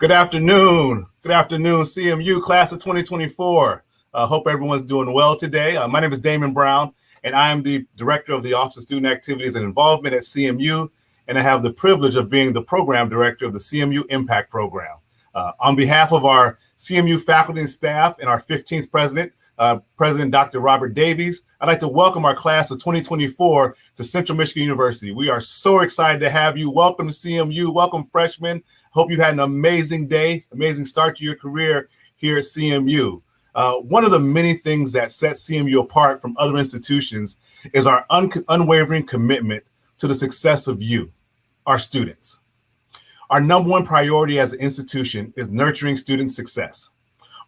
Good afternoon. Good afternoon, CMU class of 2024. Hope everyone's doing well today. My name is Damon Brown, and I am the director of the Office of Student Activities and Involvement at CMU, and I have the privilege of being the program director of the CMU Impact Program. On behalf of our CMU faculty and staff and our 15th president, President Dr. Robert Davies, I'd like to welcome our class of 2024 to Central Michigan University. We are so excited to have you. Welcome to CMU. Welcome, freshmen. Hope you've had an amazing day, amazing start to your career here at CMU. One of the many things that sets CMU apart from other institutions is our unwavering commitment to the success of you, our students. Our number one priority as an institution is nurturing student success.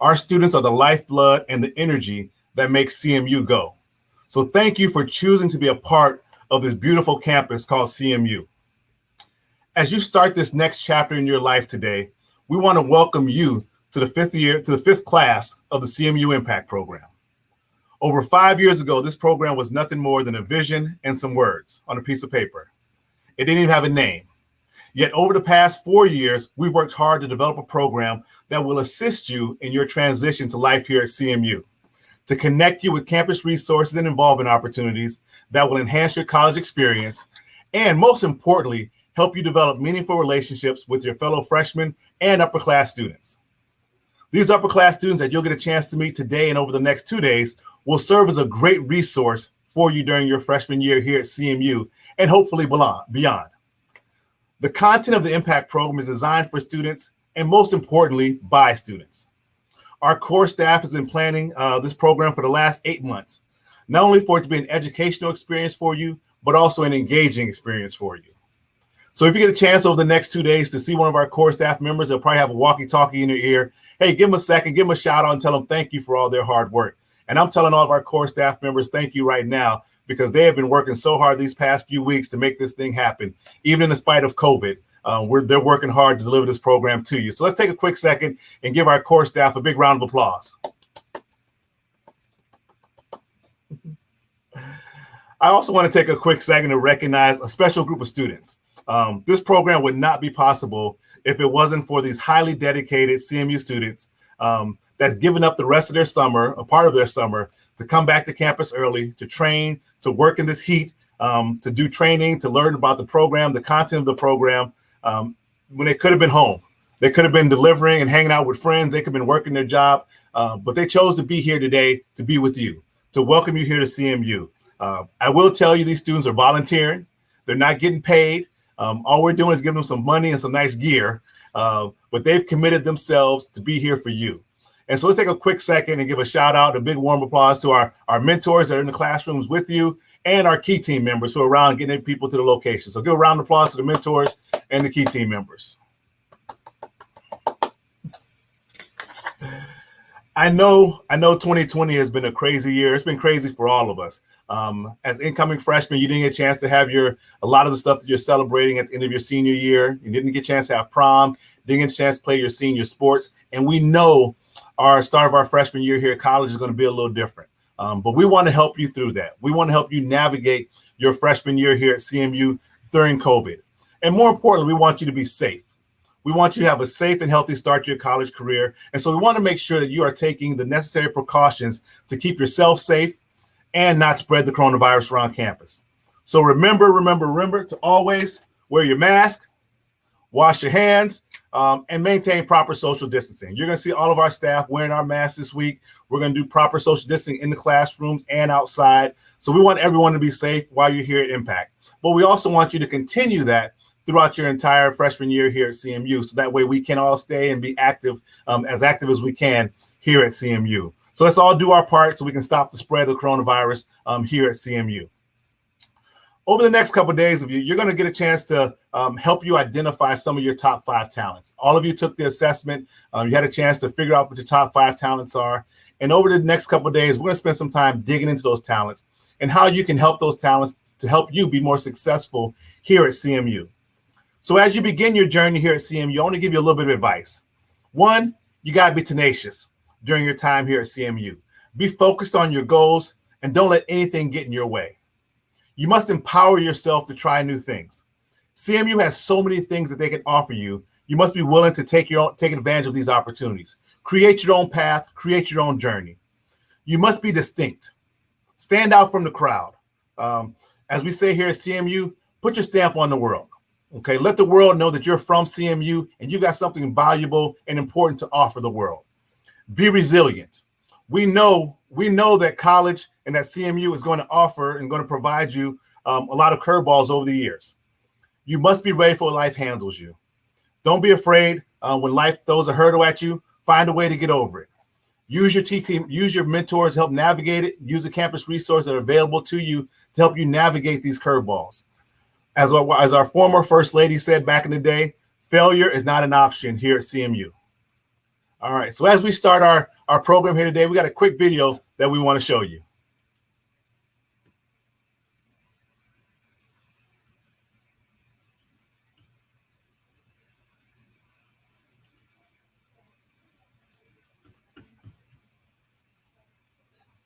Our students are the lifeblood and the energy that makes CMU go. So thank you for choosing to be a part of this beautiful campus called CMU. As you start this next chapter in your life today, we want to welcome you to the fifth class of the CMU Impact Program. Over 5 years ago, this program was nothing more than a vision and some words on a piece of paper. It didn't even have a name. Yet over the past 4 years, we've worked hard to develop a program that will assist you in your transition to life here at CMU, to connect you with campus resources and involvement opportunities that will enhance your college experience, and most importantly, help you develop meaningful relationships with your fellow freshmen and upper-class students. These upper-class students that you'll get a chance to meet today and over the next 2 days will serve as a great resource for you during your freshman year here at CMU and hopefully beyond. The content of the Impact Program is designed for students and most importantly, by students. Our core staff has been planning this program for the last 8 months, not only for it to be an educational experience for you, but also an engaging experience for you. So if you get a chance over the next 2 days to see one of our core staff members, they'll probably have a walkie-talkie in your ear. Hey, give them a second, give them a shout out and tell them thank you for all their hard work. And I'm telling all of our core staff members thank you right now because they have been working so hard these past few weeks to make this thing happen, even in spite of COVID. They're working hard to deliver this program to you. So let's take a quick second and give our core staff a big round of applause. I also want to take a quick second to recognize a special group of students. This program would not be possible if it wasn't for these highly dedicated CMU students that's given up the rest of their summer, a part of their summer, to come back to campus early, to train, to work in this heat, to do training, to learn about the program, the content of the program, when they could have been home. They could have been delivering and hanging out with friends. They could have been working their job, but they chose to be here today to be with you, to welcome you here to CMU. I will tell you these students are volunteering. They're not getting paid. All we're doing is giving them some money and some nice gear, but they've committed themselves to be here for you. And so let's take a quick second and give a shout out, a big warm applause to our mentors that are in the classrooms with you and our key team members who are around getting people to the location. So give a round of applause to the mentors and the key team members. I know 2020 has been a crazy year. It's been crazy for all of us. As incoming freshmen, you didn't get a chance to have a lot of the stuff that you're celebrating at the end of your senior year. You didn't get a chance to have prom, didn't get a chance to play your senior sports. And we know our start of our freshman year here at college is going to be a little different. But we want to help you through that. We want to help you navigate your freshman year here at CMU during COVID. And more importantly, we want you to be safe. We want you to have a safe and healthy start to your college career. And so we want to make sure that you are taking the necessary precautions to keep yourself safe and not spread the coronavirus around campus. So remember to always wear your mask, wash your hands, and maintain proper social distancing. You're going to see all of our staff wearing our masks this week. We're going to do proper social distancing in the classrooms and outside. So we want everyone to be safe while you're here at Impact. But we also want you to continue that throughout your entire freshman year here at CMU. So that way we can all stay and be active as we can here at CMU. So let's all do our part so we can stop the spread of the coronavirus here at CMU. Over the next couple of days you're going to get a chance to help you identify some of your top 5 talents. All of you took the assessment. You had a chance to figure out what your top 5 talents are. And over the next couple of days, we're going to spend some time digging into those talents and how you can help those talents to help you be more successful here at CMU. So as you begin your journey here at CMU, I want to give you a little bit of advice. One, you got to be tenacious during your time here at CMU. Be focused on your goals and don't let anything get in your way. You must empower yourself to try new things. CMU has so many things that they can offer you. You must be willing to take advantage of these opportunities. Create your own path, create your own journey. You must be distinct. Stand out from the crowd. As we say here at CMU, put your stamp on the world. Okay, let the world know that you're from CMU and you got something valuable and important to offer the world. Be resilient. We know that college and that CMU is going to offer and going to provide you a lot of curveballs over the years. You must be ready for what life handles you. Don't be afraid when life throws a hurdle at you. Find a way to get over it. Use your team, use your mentors to help navigate it. Use the campus resources that are available to you to help you navigate these curveballs. As our former First Lady said back in the day, failure is not an option here at CMU. All right, so as we start our program here today, we got a quick video that we want to show you.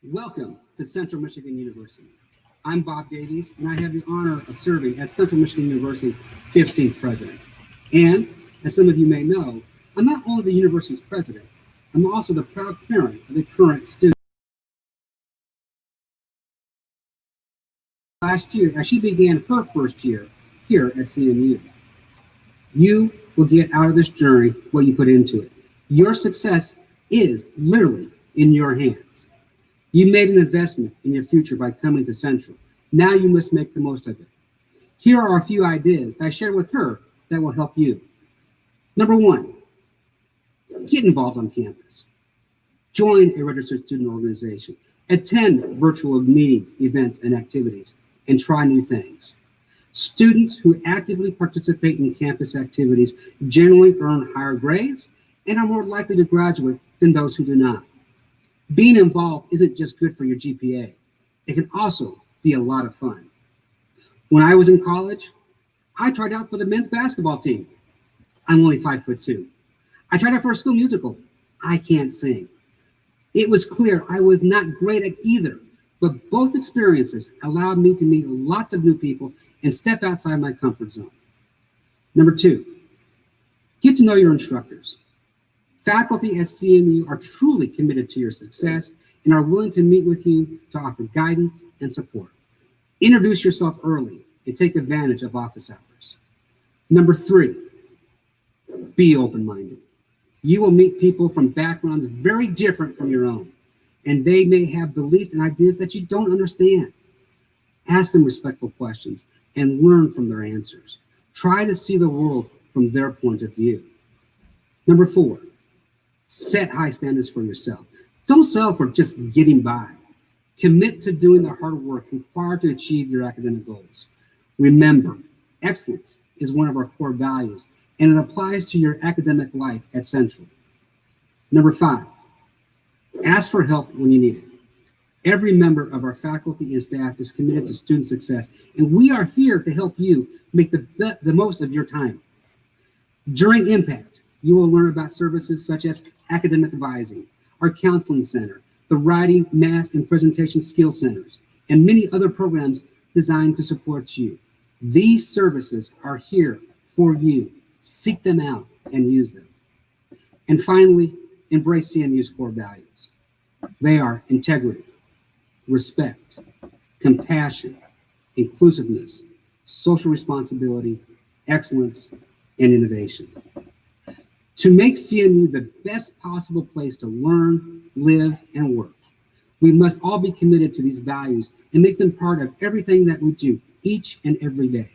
Welcome to Central Michigan University. I'm Bob Davies, and I have the honor of serving as Central Michigan University's 15th president. And as some of you may know, I'm not only the university's president, I'm also the proud parent of the current student. Last year, as she began her first year here at CMU. You will get out of this journey what you put into it. Your success is literally in your hands. You made an investment in your future by coming to Central. Now you must make the most of it. Here are a few ideas that I shared with her that will help you. Number one, get involved on campus. Join a registered student organization. Attend virtual meetings, events, and activities, and try new things. Students who actively participate in campus activities generally earn higher grades and are more likely to graduate than those who do not. Being involved isn't just good for your GPA. It can also be a lot of fun. When I was in college, I tried out for the men's basketball team. I'm only 5'2". I tried out for a school musical. I can't sing. It was clear I was not great at either, but both experiences allowed me to meet lots of new people and step outside my comfort zone. Number two, get to know your instructors. Faculty at CMU are truly committed to your success and are willing to meet with you to offer guidance and support. Introduce yourself early and take advantage of office hours. Number three, be open-minded. You will meet people from backgrounds very different from your own, and they may have beliefs and ideas that you don't understand. Ask them respectful questions and learn from their answers. Try to see the world from their point of view. Number four, set high standards for yourself. Don't settle for just getting by. Commit to doing the hard work required to achieve your academic goals. Remember, excellence is one of our core values, and it applies to your academic life at Central. Number five, ask for help when you need it. Every member of our faculty and staff is committed to student success, and we are here to help you make the most of your time. During Impact, you will learn about services such as academic advising, our counseling center, the writing, math, and presentation skill centers, and many other programs designed to support you. These services are here for you. Seek them out and use them. And finally, embrace CMU's core values. They are integrity, respect, compassion, inclusiveness, social responsibility, excellence, and innovation. To make CMU the best possible place to learn, live, and work, we must all be committed to these values and make them part of everything that we do each and every day.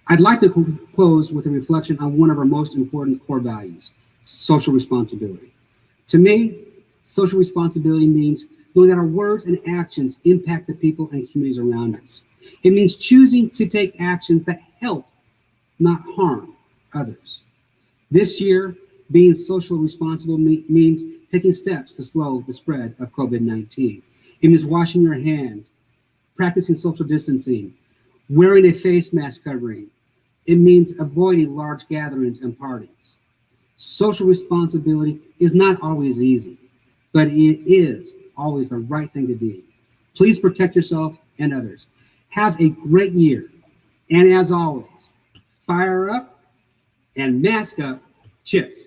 I'd like to close with a reflection on one of our most important core values, social responsibility. To me, social responsibility means knowing that our words and actions impact the people and communities around us. It means choosing to take actions that help, not harm, others. This year, being socially responsible means taking steps to slow the spread of COVID-19. It means washing your hands, practicing social distancing, wearing a face mask covering. It means avoiding large gatherings and parties. Social responsibility is not always easy, but it is always the right thing to do. Please protect yourself and others. Have a great year. And as always, fire up and mask up, Chips.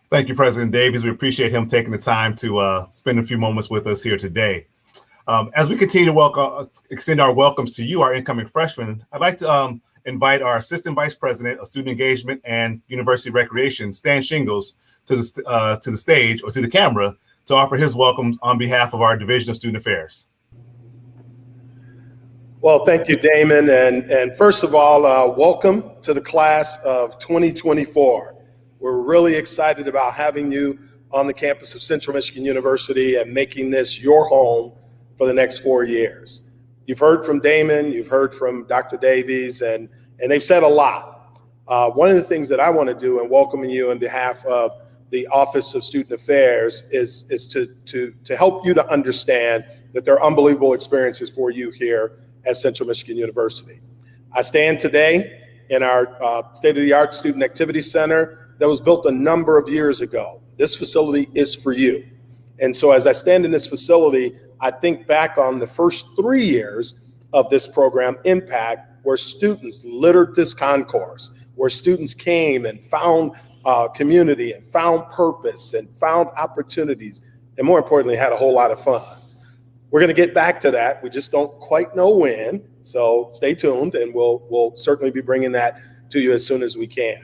Thank you, President Davies. We appreciate him taking the time to spend a few moments with us here today. As we continue to extend our welcomes to you, our incoming freshmen, I'd like to invite our Assistant Vice President of Student Engagement and University Recreation, Stan Shingles, to the stage or to the camera to offer his welcome on behalf of our Division of Student Affairs. Well, thank you, Damon. And first of all, welcome to the class of 2024. We're really excited about having you on the campus of Central Michigan University and making this your home for the next 4 years. You've heard from Damon, you've heard from Dr. Davies, and they've said a lot. One of the things that I want to do in welcoming you on behalf of the Office of Student Affairs is to help you to understand that there are unbelievable experiences for you here at Central Michigan University. I stand today in our state-of-the-art Student Activity Center that was built a number of years ago. This facility is for you. And so as I stand in this facility, I think back on the first 3 years of this program, Impact, where students littered this concourse, where students came and found community and found purpose and found opportunities, and more importantly, had a whole lot of fun. We're going to get back to that. We just don't quite know when. So stay tuned, and we'll certainly be bringing that to you as soon as we can.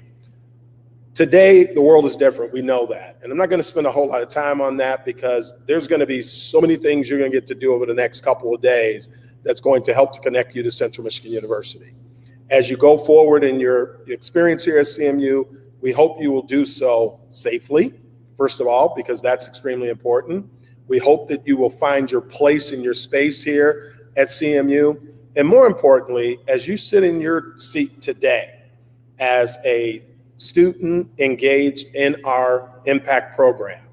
Today, the world is different. We know that. And I'm not going to spend a whole lot of time on that because there's going to be so many things you're going to get to do over the next couple of days that's going to help to connect you to Central Michigan University. As you go forward in your experience here at CMU, we hope you will do so safely, first of all, because that's extremely important. We hope that you will find your place in your space here at CMU. And more importantly, as you sit in your seat today as a student engaged in our Impact program,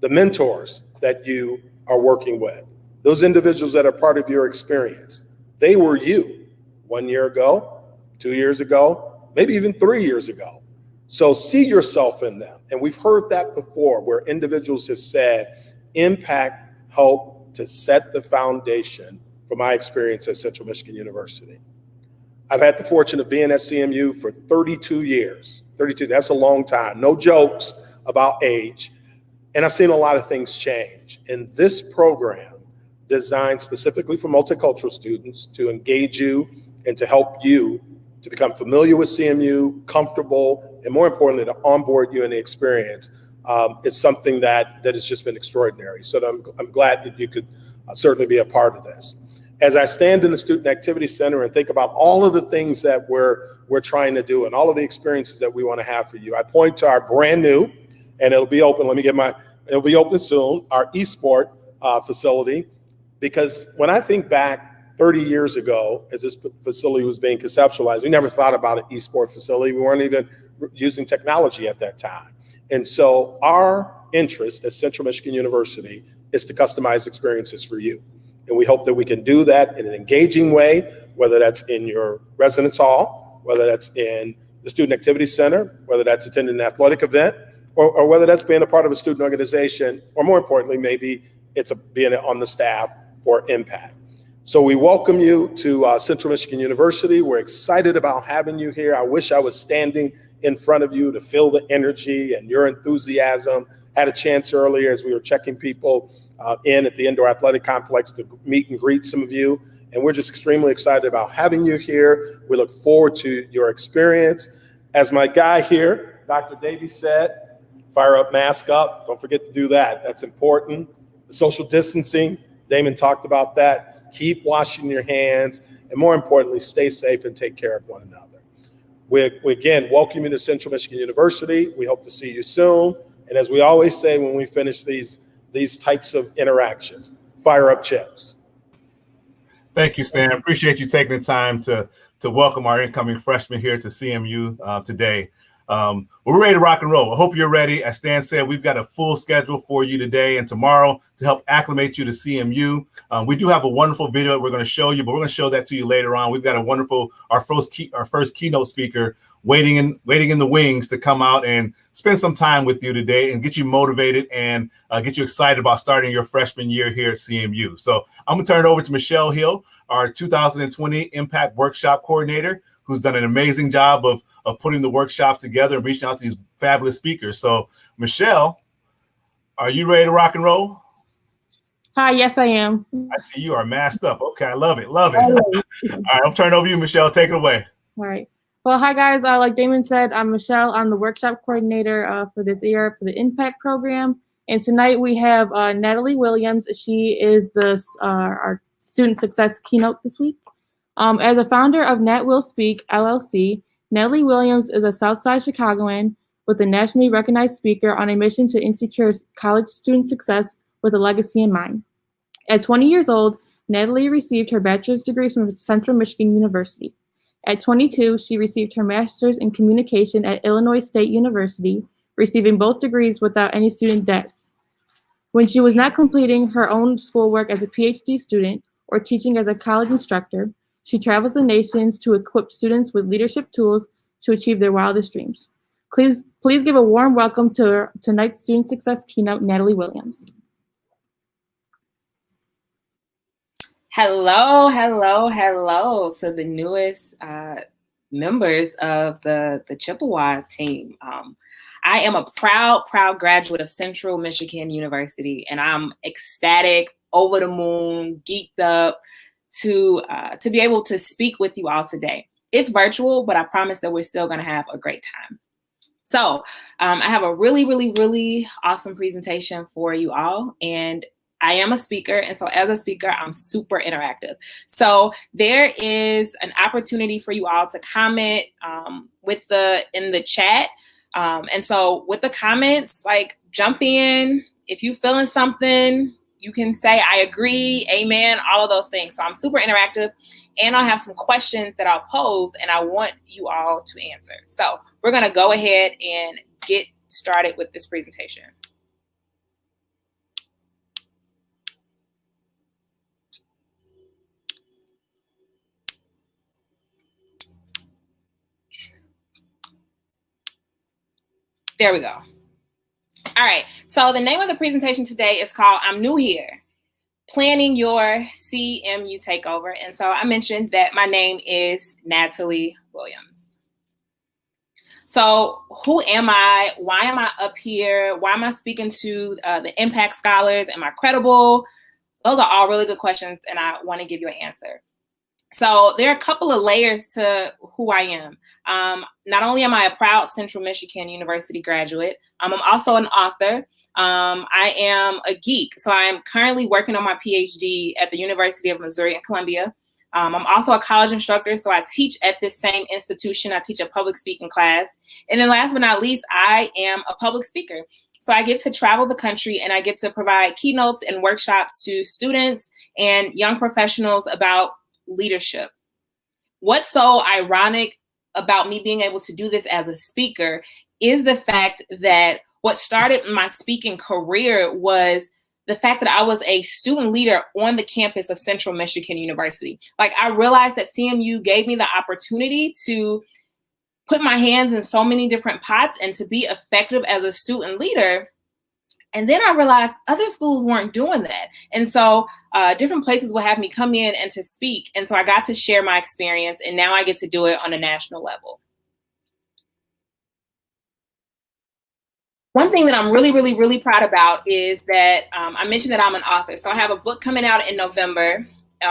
the mentors that you are working with, those individuals that are part of your experience, they were you 1 year ago, 2 years ago, maybe even 3 years ago. So see yourself in them. And we've heard that before where individuals have said, Impact helped to set the foundation for my experience at Central Michigan University. I've had the fortune of being at CMU for 32 years. 32, that's a long time. No jokes about age. And I've seen a lot of things change. And this program, designed specifically for multicultural students to engage you and to help you to become familiar with CMU, comfortable, and more importantly, to onboard you in the experience, it's something that has just been extraordinary. So I'm glad that you could certainly be a part of this. As I stand in the Student Activity Center and think about all of the things that we're trying to do and all of the experiences that we want to have for you, I point to our brand new, and it'll be open, it'll be open soon, our eSport facility, because when I think back 30 years ago, as this facility was being conceptualized, we never thought about an eSport facility. We weren't even using technology at that time. And so our interest at Central Michigan University is to customize experiences for you. And we hope that we can do that in an engaging way, whether that's in your residence hall, whether that's in the Student Activity Center, whether that's attending an athletic event, or whether that's being a part of a student organization, or more importantly, maybe it's being on the staff for Impact. So we welcome you to Central Michigan University. We're excited about having you here. I wish I was standing in front of you to feel the energy and your enthusiasm. Had a chance earlier as we were checking people in at the indoor athletic complex to meet and greet some of you. And we're just extremely excited about having you here. We look forward to your experience. As my guy here, Dr. Davies said, fire up, mask up. Don't forget to do that. That's important. The social distancing, Damon talked about that. Keep washing your hands. And more importantly, stay safe and take care of one another. We again welcome you to Central Michigan University. We hope to see you soon. And as we always say when we finish these types of interactions, fire up, Chips. Thank you, Stan. Appreciate you taking the time to welcome our incoming freshmen here to CMU today. We're ready to rock and roll. I hope you're ready. As Stan said, we've got a full schedule for you today and tomorrow to help acclimate you to CMU. We do have a wonderful video that we're going to show you, but we're going to show that to you later on. We've got our first keynote speaker waiting in the wings to come out and spend some time with you today and get you motivated and get you excited about starting your freshman year here at CMU. So I'm going to turn it over to Michelle Hill, our 2020 Impact Workshop Coordinator, who's done an amazing job of putting the workshop together and reaching out to these fabulous speakers. So Michelle, are you ready to rock and roll? Hi, yes, I am. I see you are masked up. Okay, I love it. Love it. All right, I'm turning over to you, Michelle. Take it away. All right. Well, hi, guys. Like Damon said, I'm Michelle. I'm the workshop coordinator for this year for the Impact program. And tonight we have Natalie Williams. She is our student success keynote this week. As a founder of Nat Will Speak, LLC, Natalie Williams is a Southside Chicagoan with a nationally recognized speaker on a mission to insecure college student success with a legacy in mind. At 20 years old, Natalie received her bachelor's degree from Central Michigan University. At 22, she received her master's in communication at Illinois State University, receiving both degrees without any student debt. When she was not completing her own schoolwork as a PhD student or teaching as a college instructor, she travels the nations to equip students with leadership tools to achieve their wildest dreams. Please give a warm welcome to tonight's student success keynote, Natalie Williams. Hello to the newest members of the Chippewa team. I am a proud graduate of Central Michigan University, and I'm ecstatic, over the moon, geeked up to be able to speak with you all today. It's virtual, but I promise that we're still going to have a great time. So I have a really awesome presentation for you all, and I am a speaker, and so as a speaker, I'm super interactive. So there is an opportunity for you all to comment in the chat. And so with the comments, like, jump in. If you feeling something, you can say, I agree, amen, all of those things. So I'm super interactive, and I'll have some questions that I'll pose, and I want you all to answer. So we're going to go ahead and get started with this presentation. There we go. All right, so the name of the presentation today is called I'm New Here, Planning Your CMU Takeover. And so I mentioned that my name is Natalie Williams. So who am I? Why am I up here? Why am I speaking to the Impact Scholars? Am I credible? Those are all really good questions, and I want to give you an answer. So there are a couple of layers to who I am. Not only am I a proud Central Michigan University graduate, I'm also an author. I am a geek. So I'm currently working on my PhD at the University of Missouri in Columbia. I'm also a college instructor, so I teach at this same institution. I teach a public speaking class. And then last but not least, I am a public speaker. So I get to travel the country, and I get to provide keynotes and workshops to students and young professionals about leadership. What's so ironic about me being able to do this as a speaker is the fact that what started my speaking career was the fact that I was a student leader on the campus of Central Michigan University. Like, I realized that CMU gave me the opportunity to put my hands in so many different pots and to be effective as a student leader. And then I realized other schools weren't doing that. And so different places would have me come in and to speak. And so I got to share my experience, and now I get to do it on a national level. One thing that I'm really proud about is that I mentioned that I'm an author. So I have a book coming out in November.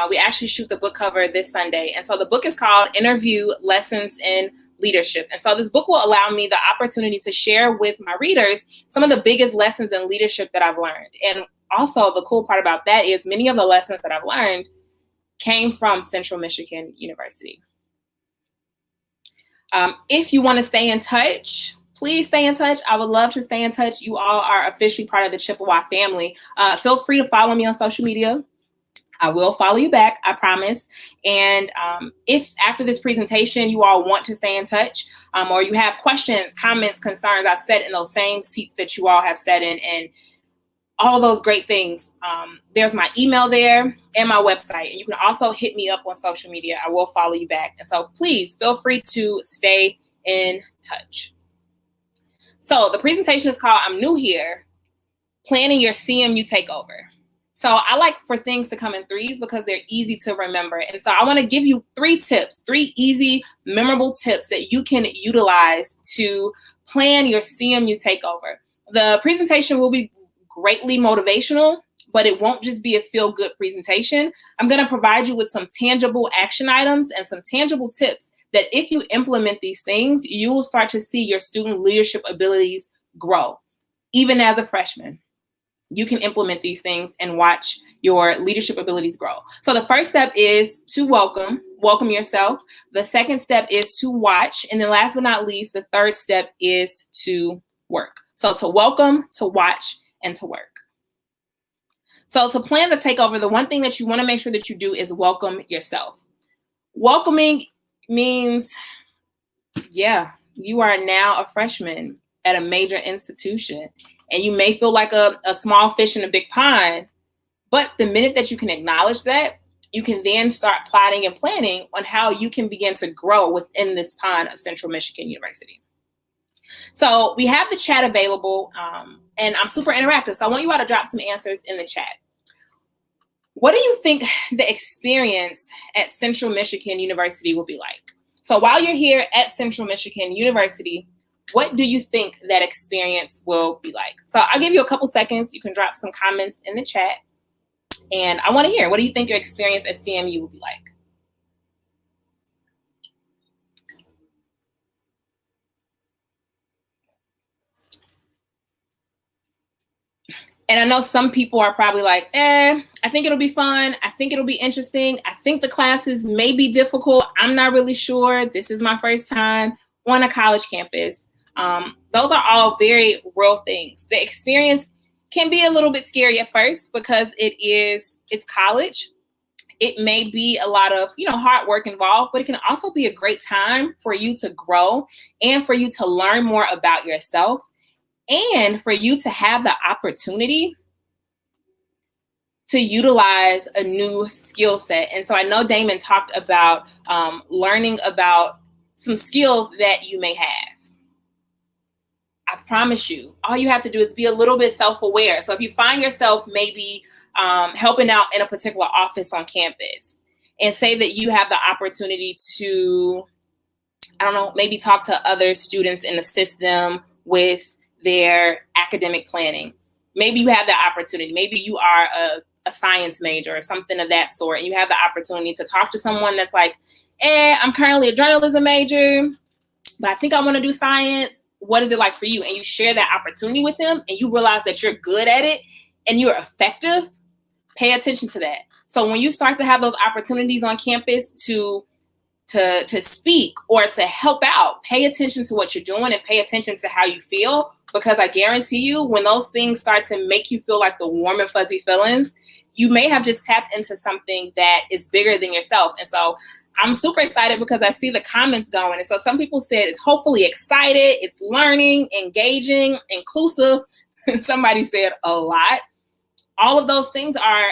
We actually shoot the book cover this Sunday. And so the book is called Interview Lessons in Leadership. And so this book will allow me the opportunity to share with my readers some of the biggest lessons in leadership that I've learned. And also the cool part about that is many of the lessons that I've learned came from Central Michigan University. If you want to stay in touch, please stay in touch. I would love to stay in touch. You all are officially part of the Chippewa family. Feel free to follow me on social media. I will follow you back, I promise. And if after this presentation you all want to stay in touch, or you have questions, comments, concerns, I've sat in those same seats that you all have sat in, and all of those great things. There's my email there and my website. And you can also hit me up on social media. I will follow you back. And so please feel free to stay in touch. So the presentation is called I'm New Here, Planning Your CMU Takeover. So I like for things to come in threes because they're easy to remember. And so I want to give you 3 tips, 3 easy, memorable tips that you can utilize to plan your CMU takeover. The presentation will be greatly motivational, but it won't just be a feel-good presentation. I'm going to provide you with some tangible action items and some tangible tips that if you implement these things, you will start to see your student leadership abilities grow, even as a freshman. You can implement these things and watch your leadership abilities grow. So the first step is to welcome yourself. The second step is to watch. And then last but not least, the third step is to work. So to welcome, to watch, and to work. So to plan the takeover, the one thing that you want to make sure that you do is welcome yourself. Welcoming means, yeah, you are now a freshman at a major institution. And you may feel like a small fish in a big pond, but the minute that you can acknowledge that, you can then start plotting and planning on how you can begin to grow within this pond of Central Michigan University. So we have the chat available, and I'm super interactive. So I want you all to drop some answers in the chat. What do you think the experience at Central Michigan University will be like? So while you're here at Central Michigan University, what do you think that experience will be like? So I'll give you a couple seconds. You can drop some comments in the chat. And I want to hear, what do you think your experience at CMU will be like? And I know some people are probably like, I think it'll be fun. I think it'll be interesting. I think the classes may be difficult. I'm not really sure. This is my first time on a college campus. Those are all very real things. The experience can be a little bit scary at first because it's college. It may be a lot of, hard work involved, but it can also be a great time for you to grow and for you to learn more about yourself and for you to have the opportunity to utilize a new skill set. And so I know Damon talked about learning about some skills that you may have. I promise you, all you have to do is be a little bit self-aware. So if you find yourself maybe helping out in a particular office on campus and say that you have the opportunity to, maybe talk to other students and assist them with their academic planning. Maybe you have that opportunity. Maybe you are a science major or something of that sort, and you have the opportunity to talk to someone that's like, I'm currently a journalism major, but I think I want to do science. What is it like for you? And you share that opportunity with them and you realize that you're good at it and you're effective. Pay attention to that. So when you start to have those opportunities on campus to speak or to help out, pay attention to what you're doing and pay attention to how you feel, because I guarantee you when those things start to make you feel like the warm and fuzzy feelings, you may have just tapped into something that is bigger than yourself. And so I'm super excited because I see the comments going. And so some people said it's hopefully excited, it's learning, engaging, inclusive. Somebody said a lot. All of those things are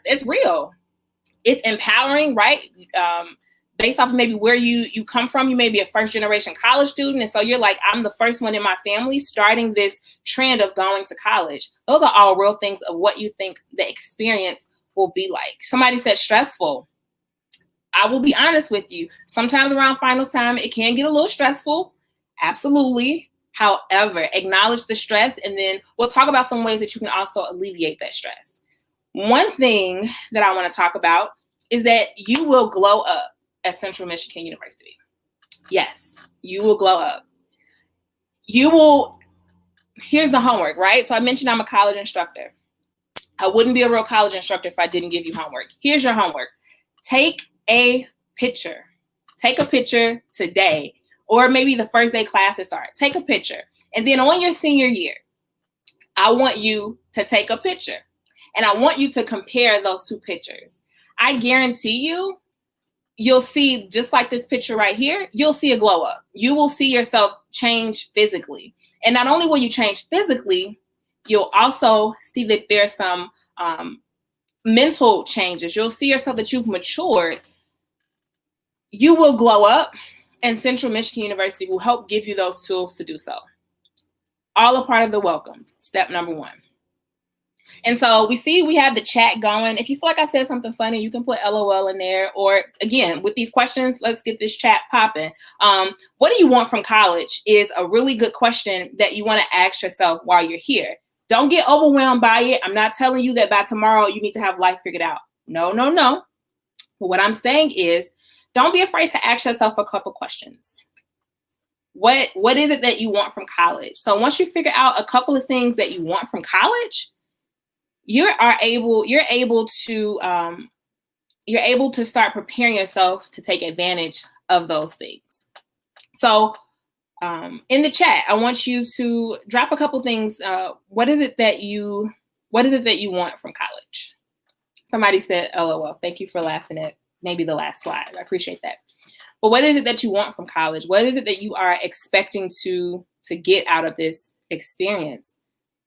it's real. It's empowering, right? Based off of maybe where you come from, you may be a first generation college student. And so you're like, I'm the first one in my family starting this trend of going to college. Those are all real things of what you think the experience will be like. Somebody said stressful. I will be honest with you. Sometimes around finals time, it can get a little stressful. Absolutely. However, acknowledge the stress, and then we'll talk about some ways that you can also alleviate that stress. One thing that I want to talk about is that you will glow up at Central Michigan University. Yes, you will glow up. Here's the homework, right? So I mentioned I'm a college instructor. I wouldn't be a real college instructor if I didn't give you homework. Here's your homework. Take a picture. Take a picture today, or maybe the first day classes start. Take a picture. And then on your senior year, I want you to take a picture. And I want you to compare those two pictures. I guarantee you'll see, just like this picture right here, you'll see a glow up. You will see yourself change physically. And not only will you change physically, you'll also see that there's some mental changes. You'll see yourself that you've matured. You will glow up and Central Michigan University will help give you those tools to do so. All a part of the welcome, step number 1. And so we have the chat going. If you feel like I said something funny, you can put LOL in there. Or again, with these questions, let's get this chat popping. What do you want from college is a really good question that you want to ask yourself while you're here. Don't get overwhelmed by it. I'm not telling you that by tomorrow you need to have life figured out. No. But what I'm saying is, don't be afraid to ask yourself a couple questions. What is it that you want from college? So once you figure out a couple of things that you want from college, you're able to start preparing yourself to take advantage of those things. So in the chat, I want you to drop a couple things. What is it that you want from college? Somebody said, LOL. Thank you for laughing at maybe the last slide. I appreciate that. But what is it that you want from college? What is it that you are expecting to get out of this experience?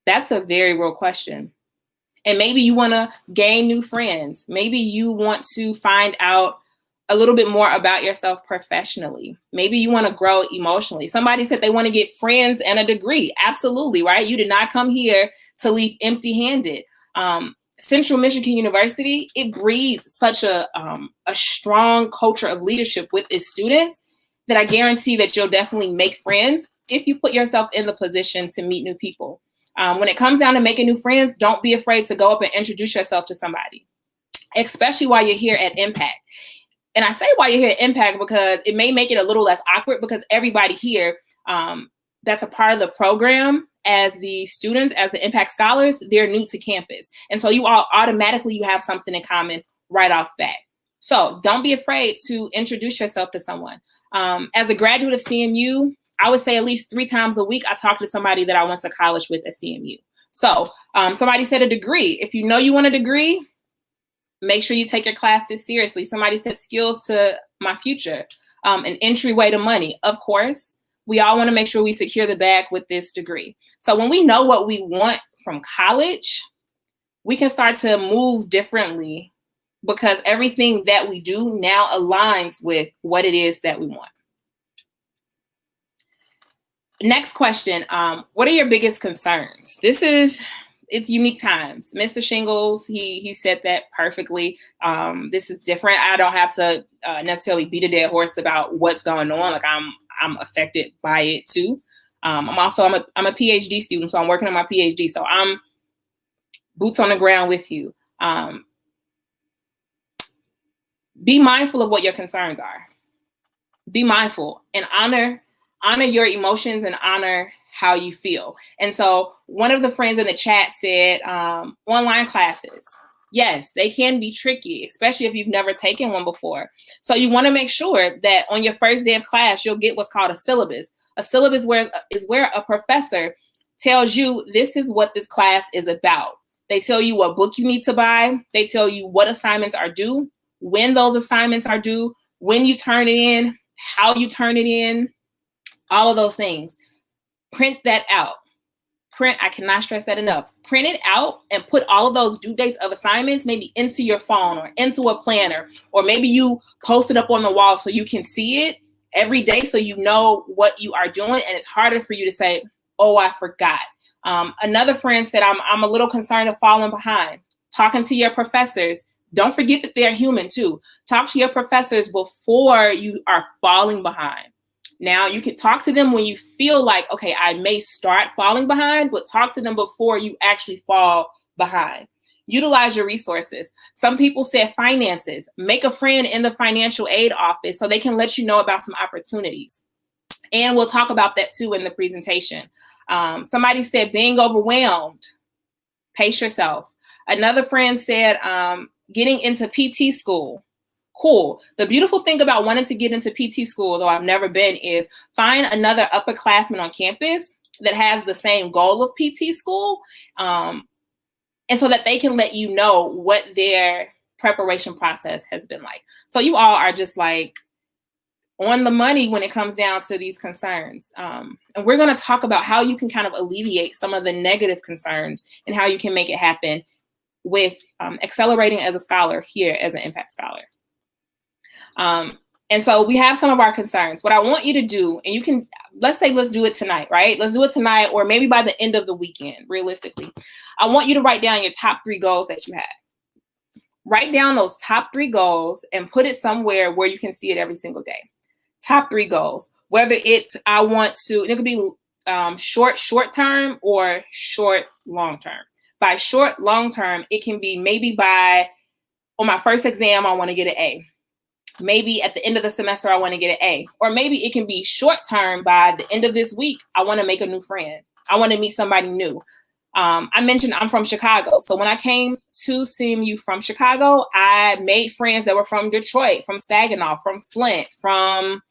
That's a very real question. And maybe you want to gain new friends. Maybe you want to find out a little bit more about yourself professionally. Maybe you want to grow emotionally. Somebody said they want to get friends and a degree. Absolutely, right? You did not come here to leave empty-handed. Central Michigan University, it breeds such a strong culture of leadership with its students that I guarantee that you'll definitely make friends if you put yourself in the position to meet new people. When it comes down to making new friends, don't be afraid to go up and introduce yourself to somebody, especially while you're here at Impact. And I say while you're here at Impact because it may make it a little less awkward because everybody here that's a part of the program as the students, as the Impact Scholars, they're new to campus. And so you all automatically, you have something in common right off bat. So don't be afraid to introduce yourself to someone. As a graduate of CMU, I would say at least 3 times a week, I talk to somebody that I went to college with at CMU. So somebody said a degree. If you know you want a degree, make sure you take your classes seriously. Somebody said skills to my future, an entryway to money. Of course, we all want to make sure we secure the bag with this degree. So when we know what we want from college, we can start to move differently because everything that we do now aligns with what it is that we want. Next question, what are your biggest concerns? It's unique times. Mr. Shingles, he said that perfectly. This is different. I don't have to necessarily beat a dead horse about what's going on. Like I'm affected by it too. I'm a PhD student, so I'm working on my PhD. So I'm boots on the ground with you. Be mindful of what your concerns are. Be mindful and honor your emotions and honor how you feel. And so one of the friends in the chat said, online classes. Yes, they can be tricky, especially if you've never taken one before. So you want to make sure that on your first day of class, you'll get what's called a syllabus. A syllabus is where a professor tells you this is what this class is about. They tell you what book you need to buy. They tell you what assignments are due, when those assignments are due, when you turn it in, how you turn it in, all of those things. Print that out. I cannot stress that enough. Print it out and put all of those due dates of assignments maybe into your phone or into a planner, or maybe you post it up on the wall so you can see it every day so you know what you are doing and it's harder for you to say, oh, I forgot. Another friend said, I'm a little concerned of falling behind. Talking to your professors. Don't forget that they're human too. Talk to your professors before you are falling behind. Now, you can talk to them when you feel like, okay, I may start falling behind, but talk to them before you actually fall behind. Utilize your resources. Some people said finances. Make a friend in the financial aid office so they can let you know about some opportunities. And we'll talk about that too in the presentation. Somebody said being overwhelmed. Pace yourself. Another friend said getting into PT school. Cool. The beautiful thing about wanting to get into PT school, though I've never been, is find another upperclassman on campus that has the same goal of PT school. And so that they can let you know what their preparation process has been like. So you all are just like on the money when it comes down to these concerns. And we're going to talk about how you can kind of alleviate some of the negative concerns and how you can make it happen with accelerating as a scholar here as an Impact Scholar. And so we have some of our concerns. What I want you to do, and you can, let's do it tonight, right? Let's do it tonight, or maybe by the end of the weekend, realistically. I want you to write down your top 3 goals that you had. Write down those top 3 goals and put it somewhere where you can see it every single day. Top 3 goals, whether it's I want to, it could be short term or short long term. By short long term, it can be maybe on my first exam, I want to get an A. Maybe at the end of the semester, I want to get an A. Or maybe it can be short term. By the end of this week, I want to make a new friend. I want to meet somebody new. I mentioned I'm from Chicago. So when I came to CMU from Chicago, I made friends that were from Detroit, from Saginaw, from Flint, from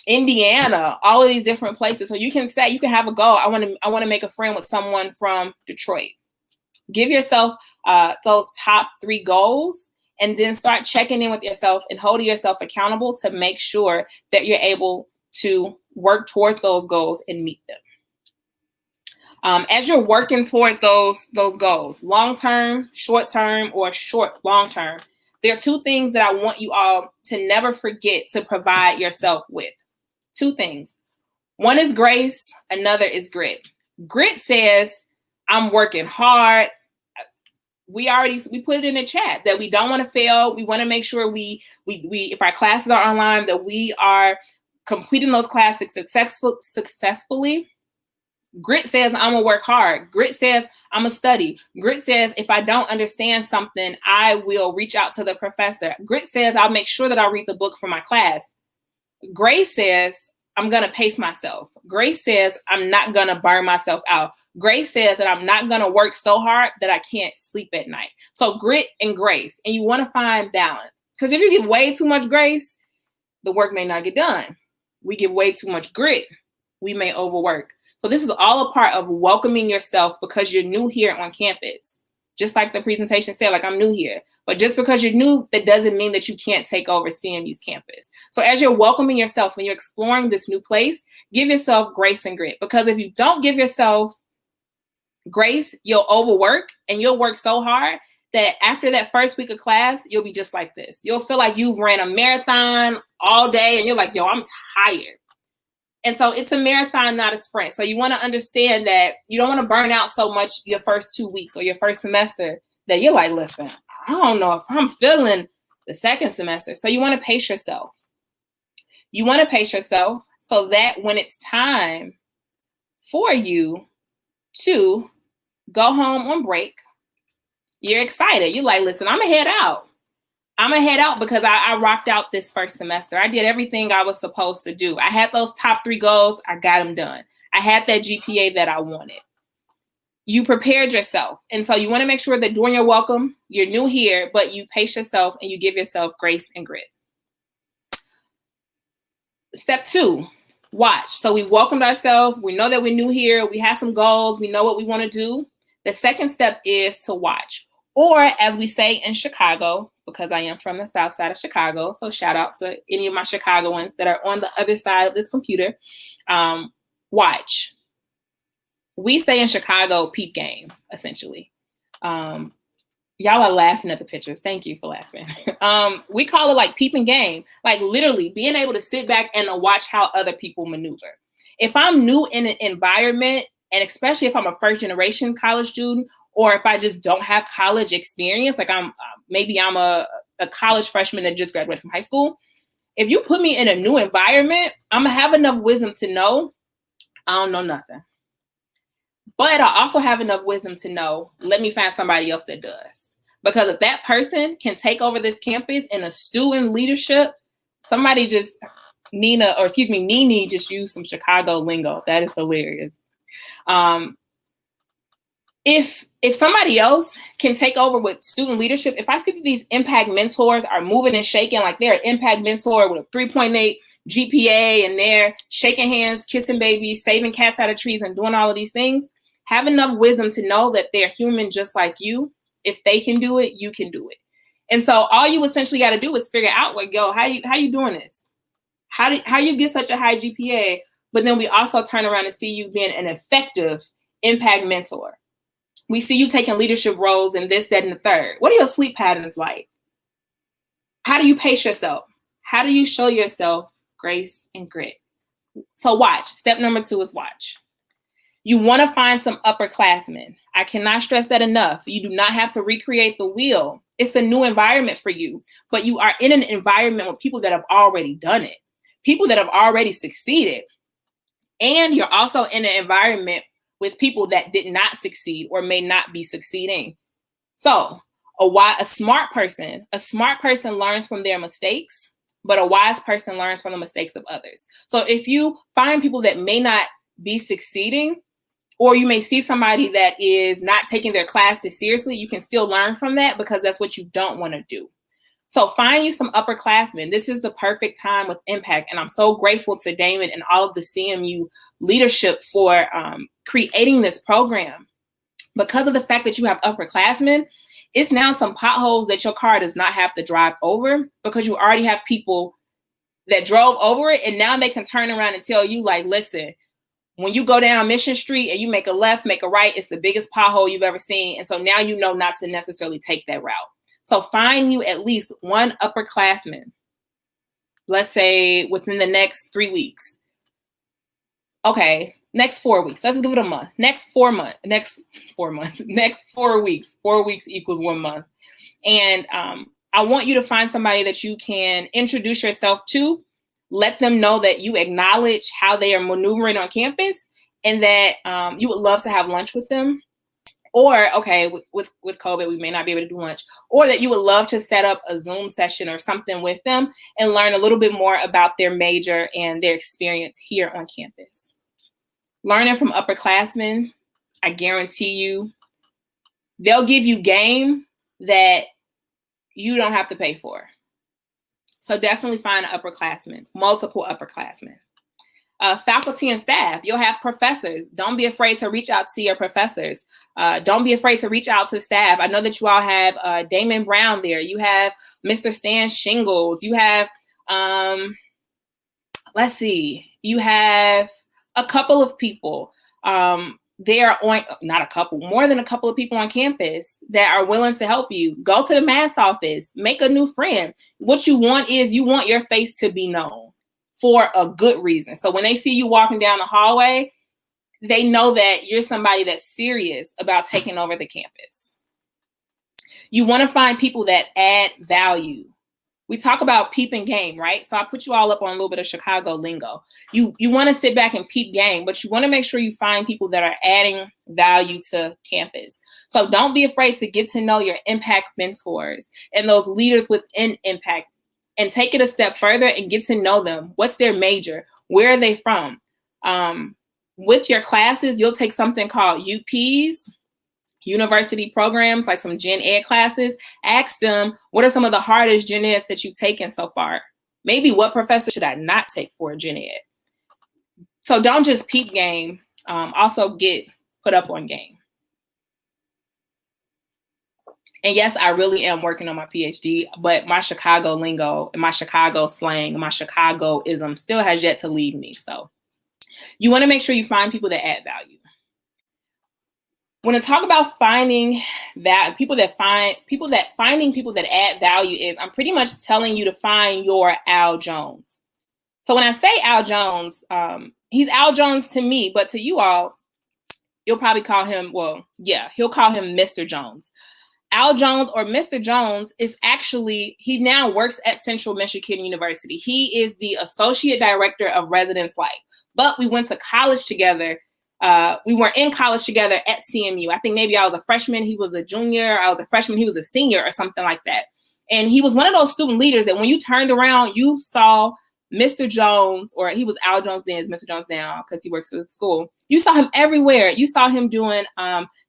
Indiana, all of these different places. So you can have a goal. I want to make a friend with someone from Detroit. Give yourself those top 3 goals, and then start checking in with yourself and holding yourself accountable to make sure that you're able to work towards those goals and meet them. As you're working towards those goals, long-term, short-term, or long-term, there are 2 things that I want you all to never forget to provide yourself with. 2 things. One is grace, another is grit. Grit says, I'm working hard. We put it in the chat that we don't want to fail. We want to make sure we if our classes are online, that we are completing those classes successfully. Grit says I'm gonna work hard. Grit says I'm gonna study. Grit says if I don't understand something, I will reach out to the professor. Grit says I'll make sure that I read the book for my class. Grace says I'm gonna pace myself. Grace says I'm not gonna burn myself out. Grace says that I'm not gonna work so hard that I can't sleep at night. So grit and grace, and you want to find balance. Because if you give way too much grace, the work may not get done. We give way too much grit, we may overwork. So this is all a part of welcoming yourself because you're new here on campus. Just like the presentation said, like I'm new here. But just because you're new, that doesn't mean that you can't take over CMU's campus. So as you're welcoming yourself and you're exploring this new place, give yourself grace and grit. Because if you don't give yourself grace, you'll overwork and you'll work so hard that after that first week of class, you'll be just like this. You'll feel like you've ran a marathon all day and you're like, yo, I'm tired. And so it's a marathon, not a sprint. So you want to understand that you don't want to burn out so much your first 2 weeks or your first semester that you're like, listen, I don't know if I'm feeling the second semester. So you want to pace yourself. You want to pace yourself so that when it's time for you to go home on break, you're excited. You're like, listen, I'm going to head out. I'm going to head out because I rocked out this first semester. I did everything I was supposed to do. I had those top 3 goals. I got them done. I had that GPA that I wanted. You prepared yourself. And so you want to make sure that during your welcome, you're new here, but you pace yourself and you give yourself grace and grit. Step 2, watch. So we welcomed ourselves. We know that we're new here. We have some goals. We know what we want to do. The second step is to watch. Or as we say in Chicago, because I am from the south side of Chicago, so shout out to any of my Chicagoans that are on the other side of this computer, watch. We say in Chicago, peep game, essentially. Y'all are laughing at the pictures. Thank you for laughing. We call it like peeping game, like literally being able to sit back and watch how other people maneuver. If I'm new in an environment, and especially if I'm a first generation college student, or if I just don't have college experience, like I'm a college freshman that just graduated from high school. If you put me in a new environment, I'm gonna have enough wisdom to know I don't know nothing. But I also have enough wisdom to know, let me find somebody else that does. Because if that person can take over this campus in a student leadership, somebody just, Nene just used some Chicago lingo. That is hilarious. If somebody else can take over with student leadership, if I see that these impact mentors are moving and shaking, like they're an impact mentor with a 3.8 GPA and they're shaking hands, kissing babies, saving cats out of trees and doing all of these things, have enough wisdom to know that they're human just like you. If they can do it, you can do it. And so all you essentially got to do is figure out, like, yo, how you doing this? How you get such a high GPA? But then we also turn around and see you being an effective impact mentor. We see you taking leadership roles in this, that, and the third. What are your sleep patterns like? How do you pace yourself? How do you show yourself grace and grit? So watch. Step number 2 is watch. You want to find some upperclassmen. I cannot stress that enough. You do not have to recreate the wheel. It's a new environment for you, but you are in an environment with people that have already done it, people that have already succeeded. And you're also in an environment with people that did not succeed or may not be succeeding. So a smart person learns from their mistakes, but a wise person learns from the mistakes of others. So if you find people that may not be succeeding, or you may see somebody that is not taking their classes seriously, you can still learn from that, because that's what you don't want to do. So find you some upperclassmen. This is the perfect time with Impact. And I'm so grateful to Damon and all of the CMU leadership for creating this program. Because of the fact that you have upperclassmen, it's now some potholes that your car does not have to drive over, because you already have people that drove over it. And now they can turn around and tell you, like, listen, when you go down Mission Street and you make a left, make a right, it's the biggest pothole you've ever seen. And so now you know not to necessarily take that route. So find you at least one upperclassman, let's say within the next 3 weeks. Okay, next 4 weeks. Let's give it a month. Next 4 months. Next 4 weeks. 4 weeks equals 1 month. And I want you to find somebody that you can introduce yourself to. Let them know that you acknowledge how they are maneuvering on campus, and that you would love to have lunch with them. Or, okay, with COVID, we may not be able to do lunch. Or that you would love to set up a Zoom session or something with them and learn a little bit more about their major and their experience here on campus. Learning from upperclassmen, I guarantee you, they'll give you game that you don't have to pay for. So definitely find an upperclassman, multiple upperclassmen. Faculty and staff, you'll have professors. Don't be afraid to reach out to your professors. Don't be afraid to reach out to staff. I know that you all have Damon Brown there. You have Mr. Stan Shingles. You have, you have a couple of people. More than a couple of people on campus that are willing to help you. Go to the mass office, make a new friend. What you want is you want your face to be known for a good reason. So when they see you walking down the hallway, they know that you're somebody that's serious about taking over the campus. You want to find people that add value. We talk about peep and game, right? So I put you all up on a little bit of Chicago lingo. You want to sit back and peep game, but you want to make sure you find people that are adding value to campus. So don't be afraid to get to know your Impact mentors and those leaders within Impact, and take it a step further and get to know them. What's their major? Where are they from? With your classes, you'll take something called UPs, university programs, like some gen ed classes. Ask them, what are some of the hardest gen eds that you've taken so far? Maybe what professor should I not take for a gen ed? So don't just peep game, also get put up on game. And yes, I really am working on my PhD, but my Chicago lingo and my Chicago slang and my Chicagoism still has yet to leave me. So you want to make sure you find people that add value. When I talk about finding that finding people that add value is, I'm pretty much telling you to find your Al Jones. So when I say Al Jones, he's Al Jones to me, but to you all, you'll probably call him, he'll call him Mr. Jones. Al Jones, or Mr. Jones, is actually, he now works at Central Michigan University. He is the Associate Director of Residence Life, but we went to college together. We were in college together at CMU. I think maybe I was a freshman, he was a junior. I was a freshman, he was a senior, or something like that. And he was one of those student leaders that when you turned around, you saw Mr. Jones, or he was Al Jones then, is Mr. Jones now because he works for the school. You saw him everywhere. You saw him doing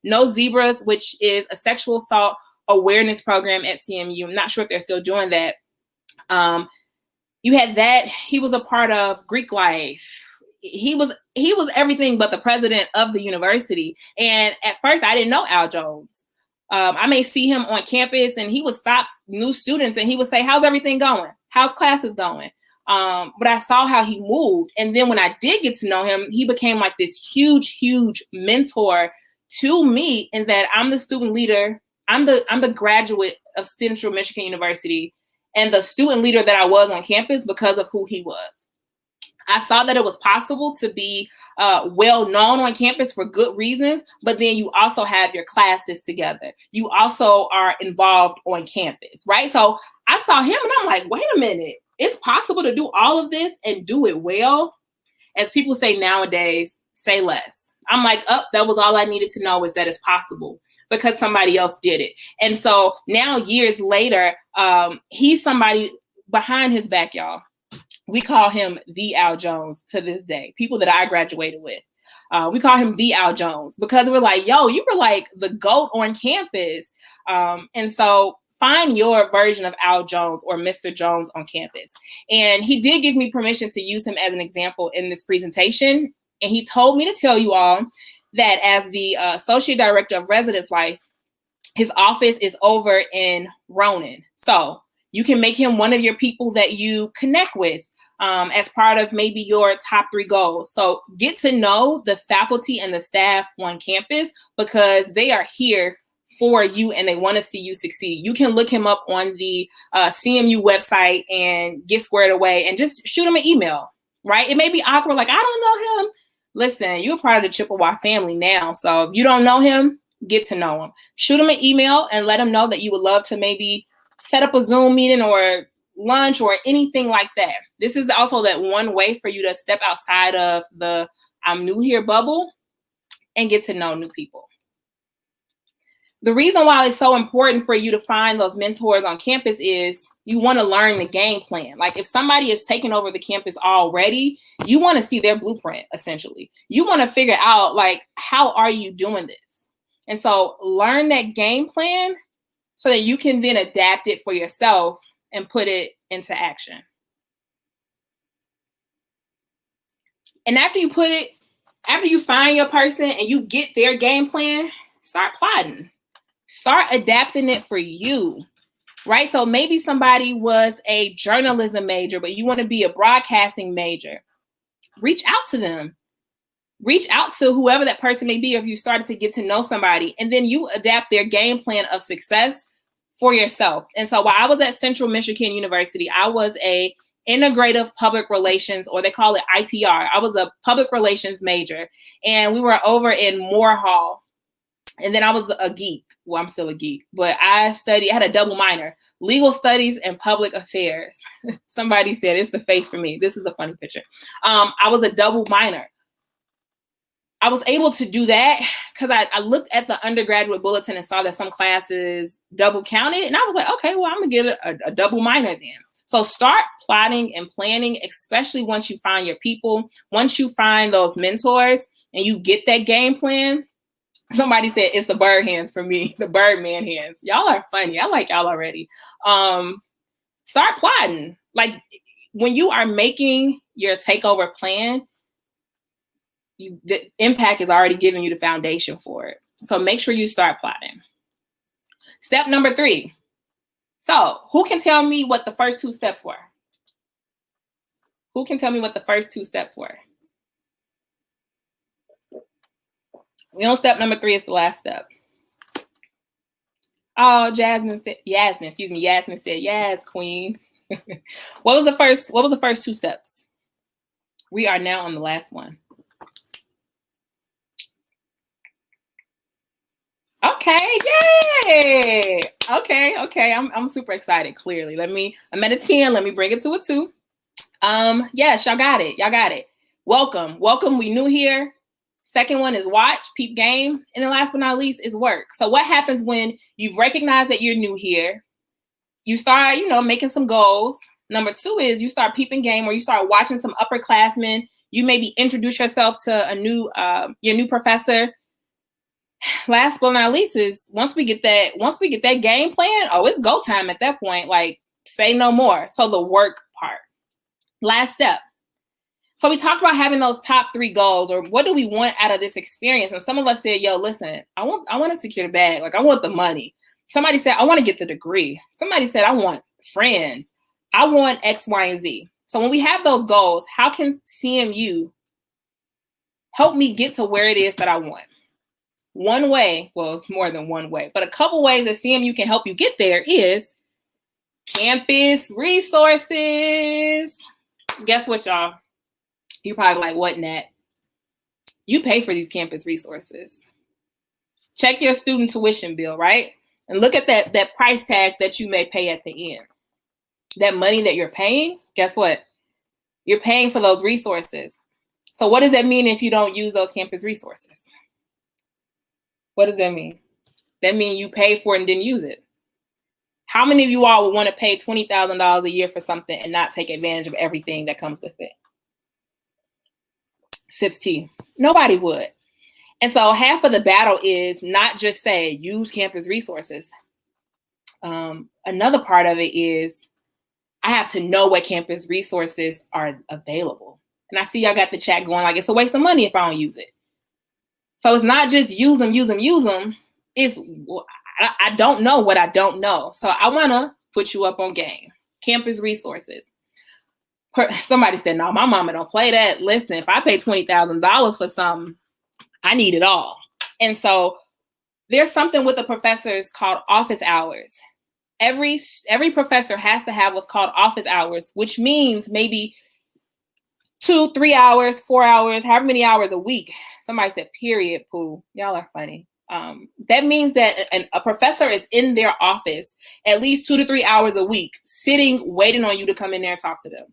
No Zebras, which is a sexual assault awareness program at CMU. I'm not sure if they're still doing that. You had that. He was a part of Greek Life. He was everything but the president of the university. And at first, I didn't know Al Jones. I may see him on campus, and he would stop new students, and he would say, "How's everything going? How's classes going?" But I saw how he moved. And then when I did get to know him, he became like this huge, huge mentor to me, in that I'm the student leader. I'm the graduate of Central Michigan University, and the student leader that I was on campus because of who he was. I thought that it was possible to be well known on campus for good reasons, but then you also have your classes together. You also are involved on campus, right? So I saw him and I'm like, wait a minute, it's possible to do all of this and do it well? As people say nowadays, say less. I'm like, that was all I needed to know, is that it's possible because somebody else did it. And so now years later, he's somebody behind his back, y'all. We call him the Al Jones to this day. People that I graduated with, we call him the Al Jones because we're like, yo, you were like the GOAT on campus. And so find your version of Al Jones or Mr. Jones on campus. And he did give me permission to use him as an example in this presentation. And he told me to tell you all that as the Associate Director of Residence Life, his office is over in Ronan. So you can make him one of your people that you connect with as part of maybe your top 3 goals. So get to know the faculty and the staff on campus because they are here for you and they want to see you succeed. You can look him up on the CMU website and get squared away and just shoot him an email, right? It may be awkward, like, I don't know him. Listen, you're part of the Chippewa family now. So if you don't know him, get to know him. Shoot him an email and let him know that you would love to maybe set up a Zoom meeting or lunch or anything like that. This is also that one way for you to step outside of the I'm new here bubble and get to know new people. The reason why it's so important for you to find those mentors on campus is you want to learn the game plan. Like if somebody is taking over the campus already, you want to see their blueprint, essentially. You want to figure out, like, how are you doing this? And so learn that game plan so that you can then adapt it for yourself and put it into action. And after you find your person and you get their game plan, start plotting. Start adapting it for you, right? So maybe somebody was a journalism major, but you want to be a broadcasting major. Reach out to them. Reach out to whoever that person may be, if you started to get to know somebody, and then you adapt their game plan of success for yourself. And so while I was at Central Michigan University, I was a integrative public relations, or they call it IPR. I was a public relations major, and we were over in Moore Hall. And then I was a geek. Well, I'm still a geek, but I had a double minor, legal studies and public affairs. Somebody said it's the face for me. This is a funny picture. I was a double minor. I was able to do that because I looked at the undergraduate bulletin and saw that some classes double counted. And I was like, okay, well, I'm gonna get a double minor then. So start plotting and planning, especially once you find your people, once you find those mentors and you get that game plan. Somebody said it's the bird hands for me, the Birdman hands. Y'all are funny. I like y'all already. Start plotting. Like when you are making your takeover plan, the impact is already giving you the foundation for it. So make sure you start plotting. Step number 3. So who can tell me what the first 2 steps were? Who can tell me what the first 2 steps were? We on step number 3 is the last step. Oh, Yasmin said, yes, queen. What was the first 2 steps? We are now on the last one. Okay, yay. Okay. I'm super excited, clearly. I'm at a 10. Let me bring it to a 2. Yes, y'all got it. Welcome. We new here. Second one is watch, peep game. And then last but not least is work. So what happens when you've recognized that you're new here? You start, making some goals. Number 2 is you start peeping game, or you start watching some upperclassmen. You maybe introduce yourself to your new professor. Last but not least is once we get that game plan, it's go time at that point. Like, say no more. So the work part. Last step. So we talked about having those top 3 goals, or what do we want out of this experience? And some of us said, yo, listen, I want to secure the bag. Like, I want the money. Somebody said, I want to get the degree. Somebody said, I want friends. I want X, Y, and Z. So when we have those goals, how can CMU help me get to where it is that I want? One way, well, it's more than one way, but a couple ways that CMU can help you get there is Campus resources. Guess what, y'all? You're probably like, what, Nat? You pay for these campus resources. Check your student tuition bill, right? And look at that price tag that you may pay at the end. That money that you're paying, guess what? You're paying for those resources. So what does that mean if you don't use those campus resources? What does that mean? That means you paid for it and didn't use it. How many of you all would want to pay $20,000 a year for something and not take advantage of everything that comes with it? Sips tea. Nobody would. And so half of the battle is not just say use campus resources. Another part of it is I have to know what campus resources are available. And I see y'all got the chat going like it's a waste of money if I don't use it. So it's not just use them. It's I don't know what I don't know. So I want to put you up on game. Campus resources. Somebody said, no, my mama don't play that. Listen, if I pay $20,000 for something, I need it all. And so there's something with the professors called office hours. Every professor has to have what's called office hours, which means maybe 2, 3 hours, 4 hours, however many hours a week. Somebody said, period, Pooh. Y'all are funny. That means that a professor is in their office at least 2 to 3 hours a week, sitting, waiting on you to come in there and talk to them.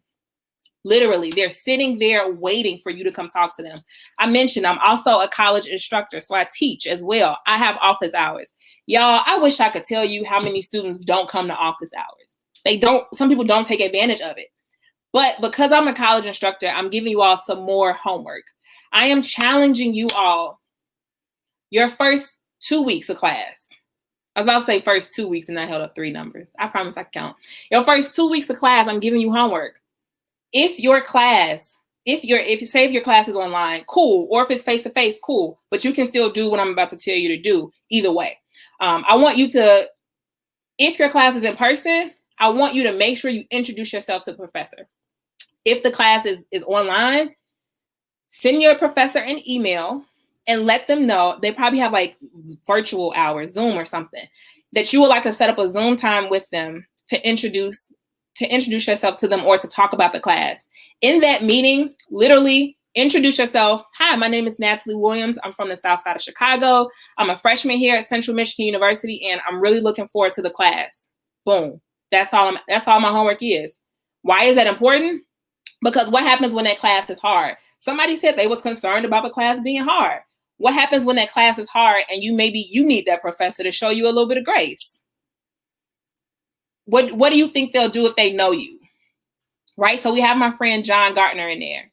Literally, they're sitting there waiting for you to come talk to them. I mentioned I'm also a college instructor, so I teach as well. I have office hours. Y'all, I wish I could tell you how many students don't come to office hours. They don't. Some people don't take advantage of it. But because I'm a college instructor, I'm giving you all some more homework. I am challenging you all your first 2 weeks of class. I was about to say first 2 weeks and I held up 3 numbers. I promise I can count. Your first 2 weeks of class, I'm giving you homework. If your class, if you say your class is online, cool. Or if it's face-to-face, cool. But you can still do what I'm about to tell you to do either way. I want you to, if your class is in person, I want you to make sure you introduce yourself to the professor. If the class is online, send your professor an email and let them know. They probably have like virtual hours, Zoom or something, that you would like to set up a Zoom time with them to introduce yourself to them or to talk about the class. In that meeting, literally introduce yourself. Hi, my name is Natalie Williams. I'm from the South Side of Chicago. I'm a freshman here at Central Michigan University, and I'm really looking forward to the class. Boom. That's all my homework is. Why is that important? Because what happens when that class is hard? Somebody said they was concerned about the class being hard. What happens when that class is hard and you need that professor to show you a little bit of grace? What do you think they'll do if they know you? Right? So we have my friend John Gardner in there.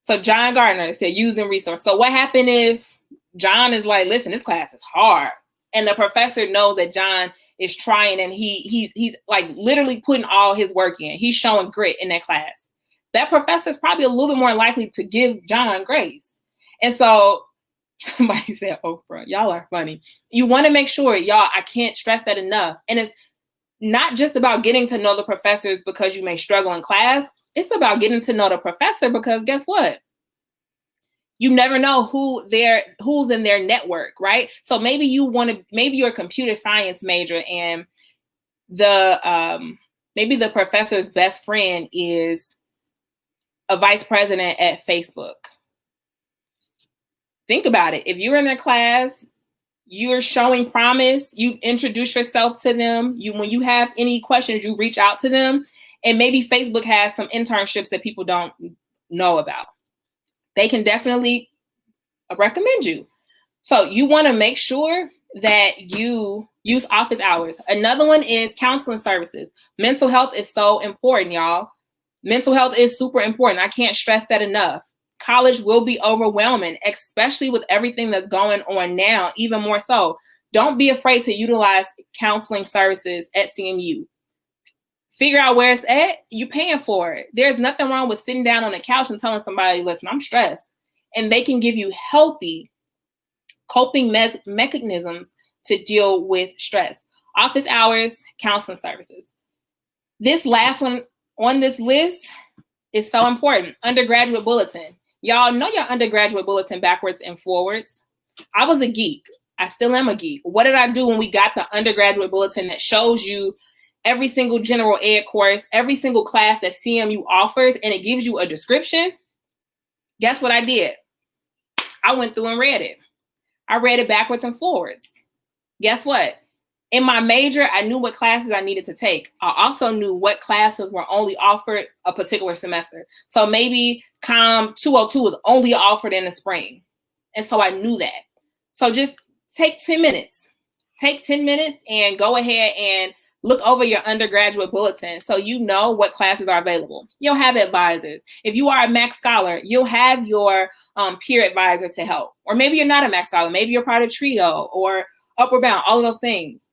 So John Gardner said using resource. So what happened if John is like, listen, this class is hard. And the professor knows that John is trying and he's like literally putting all his work in. He's showing grit in that class. That professor is probably a little bit more likely to give John grace. And so somebody said, Oprah, y'all are funny. You want to make sure, y'all, I can't stress that enough. And it's not just about getting to know the professors because you may struggle in class. It's about getting to know the professor because guess what? You never know who's in their network, right? So maybe you're a computer science major and maybe the professor's best friend is a vice president at Facebook. Think about it. If you're in their class, you're showing promise, you've introduced yourself to them. When you have any questions, you reach out to them. And maybe Facebook has some internships that people don't know about. They can definitely recommend you. So you want to make sure that you use office hours. Another one is counseling services. Mental health is so important, y'all. Mental health is super important. I can't stress that enough. College will be overwhelming, especially with everything that's going on now, even more so. Don't be afraid to utilize counseling services at CMU. Figure out where it's at. You're paying for it. There's nothing wrong with sitting down on the couch and telling somebody, listen, I'm stressed. And they can give you healthy coping mechanisms to deal with stress. Office hours, counseling services. This last one on this list is so important. Undergraduate bulletin. Y'all know your undergraduate bulletin backwards and forwards. I was a geek. I still am a geek. What did I do when we got the undergraduate bulletin that shows you every single general ed course, every single class that CMU offers, and it gives you a description, guess what I did? I went through and read it. I read it backwards and forwards. Guess what? In my major, I knew what classes I needed to take. I also knew what classes were only offered a particular semester. So maybe COM 202 was only offered in the spring. And so I knew that. So just take 10 minutes. Take 10 minutes and go ahead and look over your undergraduate bulletin so you know what classes are available. You'll have advisors. If you are a Max Scholar, you'll have your peer advisor to help. Or maybe you're not a Max Scholar. Maybe you're part of TRIO or Upward Bound, all of those things.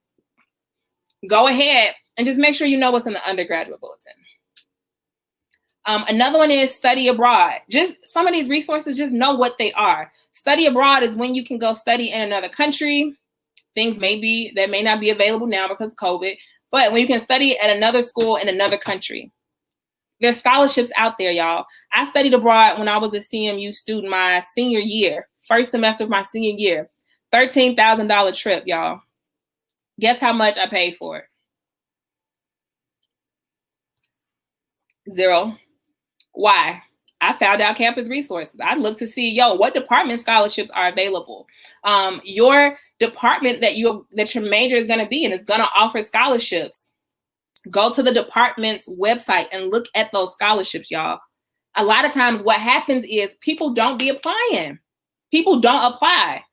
Go ahead and just make sure you know what's in the undergraduate bulletin. Another one is study abroad. Just some of these resources, just know what they are. Study abroad is when you can go study in another country. Things that may not be available now because of COVID, but when you can study at another school in another country. There's scholarships out there, y'all. I studied abroad when I was a CMU student my senior year, first semester of my senior year. $13,000 trip, y'all. Guess how much I paid for it? $0. Why? I found out campus resources. I looked to see, what department scholarships are available. Your department that your major is going to be in is going to offer scholarships. Go to the department's website and look at those scholarships, y'all. A lot of times what happens is people don't be applying. People don't apply.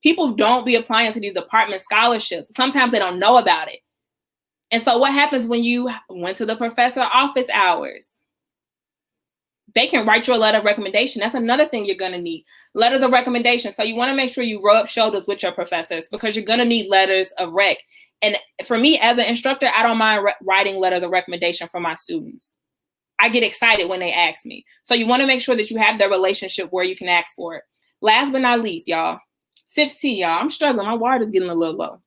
People don't be applying to these department scholarships. Sometimes they don't know about it. And so what happens when you went to the professor office hours? They can write you a letter of recommendation. That's another thing you're going to need. Letters of recommendation. So you want to make sure you rub shoulders with your professors because you're going to need letters of rec. And for me as an instructor, I don't mind writing letters of recommendation for my students. I get excited when they ask me. So you want to make sure that you have the relationship where you can ask for it. Last but not least, y'all. Sips tea, y'all. I'm struggling. My water is getting a little low.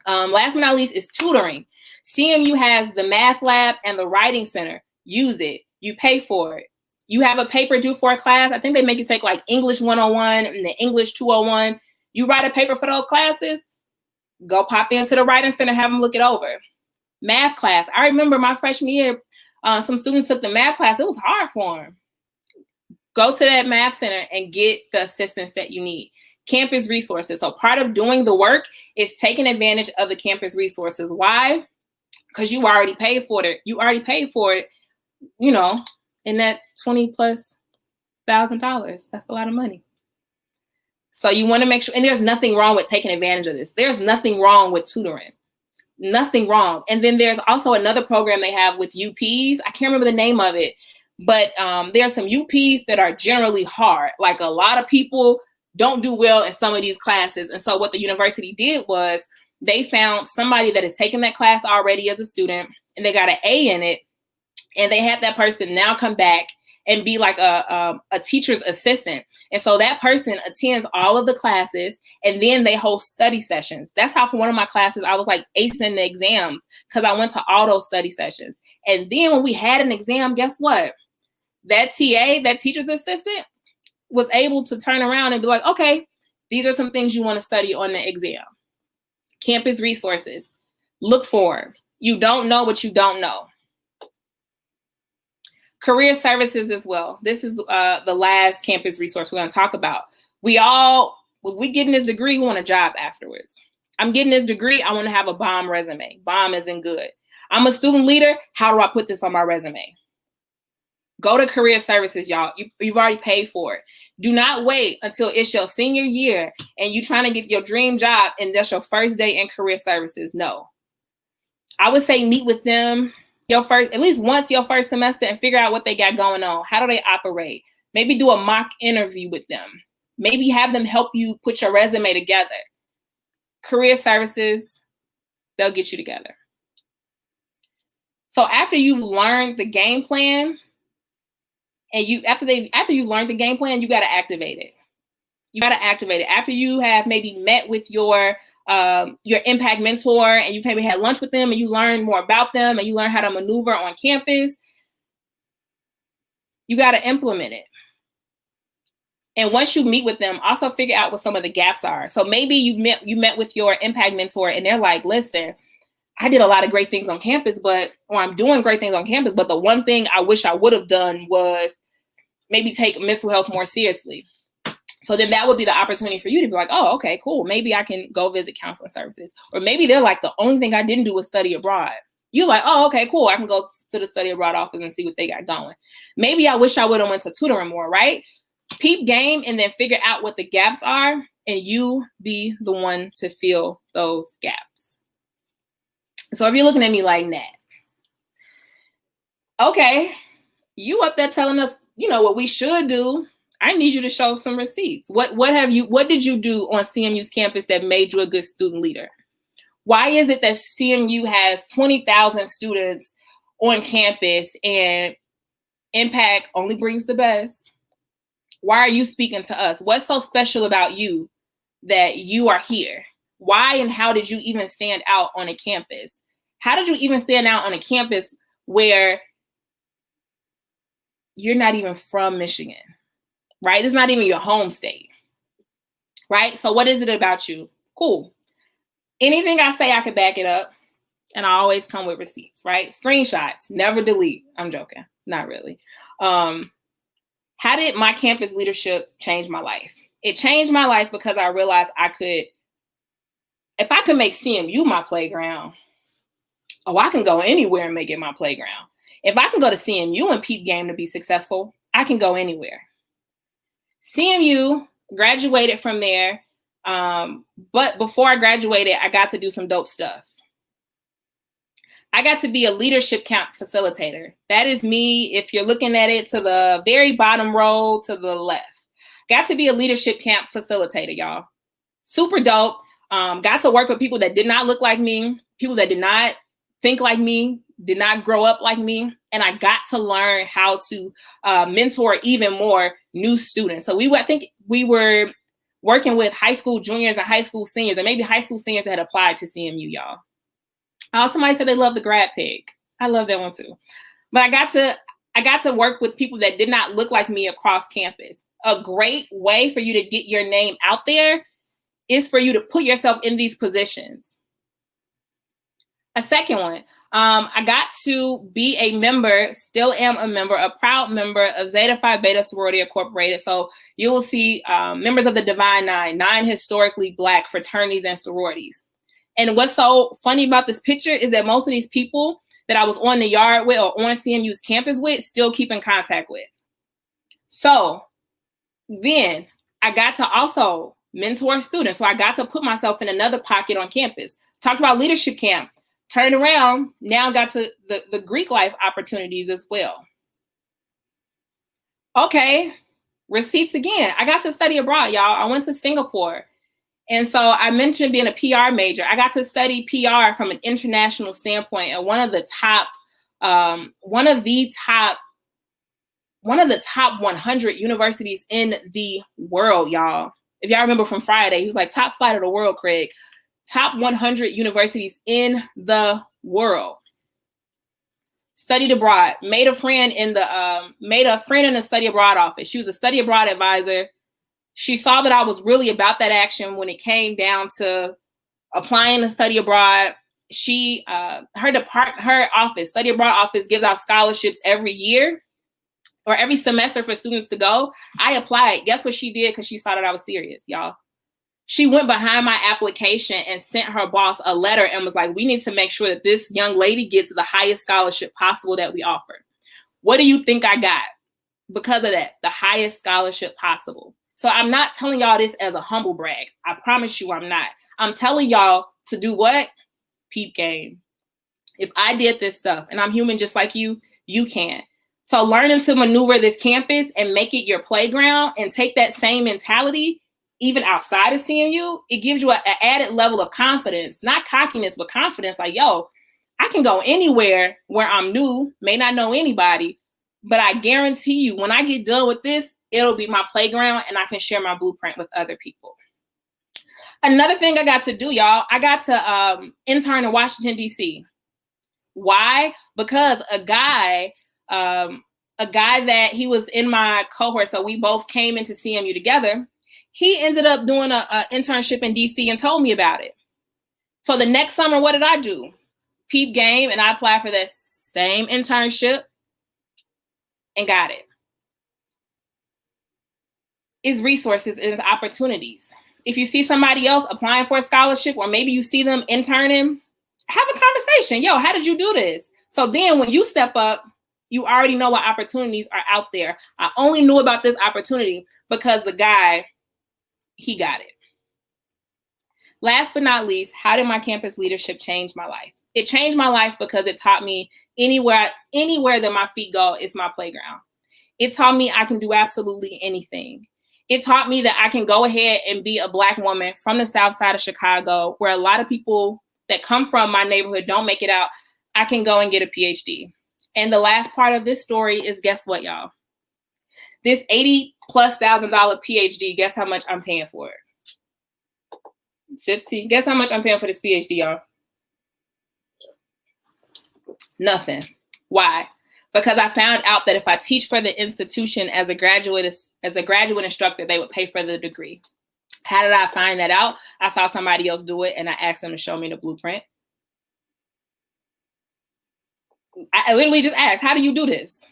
Last but not least is tutoring. CMU has the math lab and the writing center. Use it. You pay for it. You have a paper due for a class. I think they make you take like English 101 and the English 201. You write a paper for those classes, go pop into the writing center, have them look it over. Math class. I remember my freshman year, some students took the math class. It was hard for them. Go to that math center and get the assistance that you need. Campus resources. So part of doing the work is taking advantage of the campus resources. Why? Because you already paid for it. You already paid for it, in that $20,000+. That's a lot of money. So you want to make sure, and there's nothing wrong with taking advantage of this. There's nothing wrong with tutoring. Nothing wrong. And then there's also another program they have with UPs. I can't remember the name of it, but there are some UPs that are generally hard. Like a lot of people don't do well in some of these classes. And so what the university did was they found somebody that has taken that class already as a student and they got an A in it. And they had that person now come back and be like a teacher's assistant. And so that person attends all of the classes and then they host study sessions. That's how for one of my classes, I was like acing the exams because I went to all those study sessions. And then when we had an exam, guess what? That TA, that teacher's assistant, was able to turn around and be like, okay, these are some things you want to study on the exam. Campus resources. Look for them. You don't know what you don't know. Career services as well. This is the last campus resource we're going to talk about. When we getting this degree, we want a job afterwards. I'm getting this degree. I want to have a bomb resume. Bomb isn't good. I'm a student leader. How do I put this on my resume? Go to career services, y'all. You've already paid for it. Do not wait until it's your senior year and you trying to get your dream job and that's your first day in career services. No. I would say meet with them at least once your first semester and figure out what they got going on. How do they operate? Maybe do a mock interview with them. Maybe have them help you put your resume together. Career services, they'll get you together. So after you've learned the game plan, and after you learned the game plan, you got to activate it. You got to activate it. After you have maybe met with your impact mentor and you've maybe had lunch with them and you learn more about them and you learn how to maneuver on campus, you got to implement it. And once you meet with them, also figure out what some of the gaps are. So maybe you met with your impact mentor and they're like, listen, I did a lot of great things on campus, or I'm doing great things on campus, but the one thing I wish I would have done was maybe take mental health more seriously. So then that would be the opportunity for you to be like, oh, okay, cool. Maybe I can go visit counseling services. Or maybe they're like, the only thing I didn't do was study abroad. You're like, oh, okay, cool. I can go to the study abroad office and see what they got going. Maybe I wish I would have went to tutoring more, right? Peep game and then figure out what the gaps are, and you be the one to fill those gaps. So if you're looking at me like that, okay, you up there telling us, what we should do. I need you to show some receipts. What did you do on CMU's campus that made you a good student leader? Why is it that CMU has 20,000 students on campus and Impact only brings the best? Why are you speaking to us? What's so special about you that you are here? Why and how did you even stand out on a campus? How did you even stand out on a campus where you're not even from Michigan? Right? It's not even your home state, right? So what is it about you? Cool. Anything I say, I could back it up, and I always come with receipts, right? Screenshots, never delete. I'm joking. Not really. How did my campus leadership change my life? It changed my life because I realized if I could make CMU my playground, I can go anywhere and make it my playground. If I can go to CMU and peep game to be successful, I can go anywhere. CMU, graduated from there, but before I graduated, I got to do some dope stuff. I got to be a leadership camp facilitator. That is me, if you're looking at it to the very bottom row to the left. Got to be a leadership camp facilitator, y'all. Super dope. Got to work with people that did not look like me, people that did not think like me, did not grow up like me. And I got to learn how to mentor even more new students. So I think we were working with high school juniors and high school seniors, or maybe high school seniors that had applied to CMU, y'all. Somebody said they love the grad pig. I love that one too. But I got to work with people that did not look like me across campus. A great way for you to get your name out there is for you to put yourself in these positions. A second one, I got to be a member, still am a member, a proud member of Zeta Phi Beta Sorority Incorporated. So you will see members of the Divine Nine, 9 historically Black fraternities and sororities. And what's so funny about this picture is that most of these people that I was on the yard with or on CMU's campus with still keep in contact with. So then I got to also mentor students. So I got to put myself in another pocket on campus. Talked about leadership camp. Turned around, now got to the Greek life opportunities as well. Okay, receipts again. I got to study abroad, y'all. I went to Singapore. And so I mentioned being a PR major. I got to study PR from an international standpoint at one of the top 100 universities in the world, y'all. If y'all remember from Friday, he was like, top flight of the world, Craig. Top 100 universities in the world. Studied abroad. Made a friend in the study abroad office. She was a study abroad advisor. She saw that I was really about that action when it came down to applying to study abroad. She, her office, study abroad office, gives out scholarships every year or every semester for students to go. I applied. Guess what she did? Because she saw that I was serious, y'all. She went behind my application and sent her boss a letter and was like, we need to make sure that this young lady gets the highest scholarship possible that we offer. What do you think I got? Because of that, the highest scholarship possible. So I'm not telling y'all this as a humble brag. I promise you I'm not. I'm telling y'all to do what? Peep game. If I did this stuff and I'm human just like you, you can. So learning to maneuver this campus and make it your playground and take that same mentality even outside of CMU, it gives you an added level of confidence, not cockiness, but confidence. Like, yo, I can go anywhere where I'm new, may not know anybody, but I guarantee you when I get done with this, it'll be my playground and I can share my blueprint with other people. Another thing I got to do, y'all, I got to intern in Washington, D.C. Why? Because a guy that he was in my cohort, so we both came into CMU together, he ended up doing an internship in DC and told me about it. So the next summer, what did I do? peep game, and I applied for that same internship and got it. It's resources, it's opportunities. If you see somebody else applying for a scholarship, or maybe you see them interning, have a conversation. Yo, how did you do this? So then when you step up, you already know what opportunities are out there. I only knew about this opportunity because the guy, he got it. Last but not least, how did my campus leadership change my life? It changed my life because it taught me anywhere that my feet go is my playground. It taught me I can do absolutely anything. It taught me that I can go ahead and be a Black woman from the South Side of Chicago, where a lot of people that come from my neighborhood don't make it out. I can go and get a PhD. And the last part of this story is, guess what, y'all? This $80,000+ PhD, guess how much I'm paying for it? Sipsy, guess how much I'm paying for this PhD, y'all? Nothing. Why? Because I found out that if I teach for the institution as a graduate instructor, they would pay for the degree. How did I find that out? I saw somebody else do it, and I asked them to show me the blueprint. I literally just asked, how do you do this?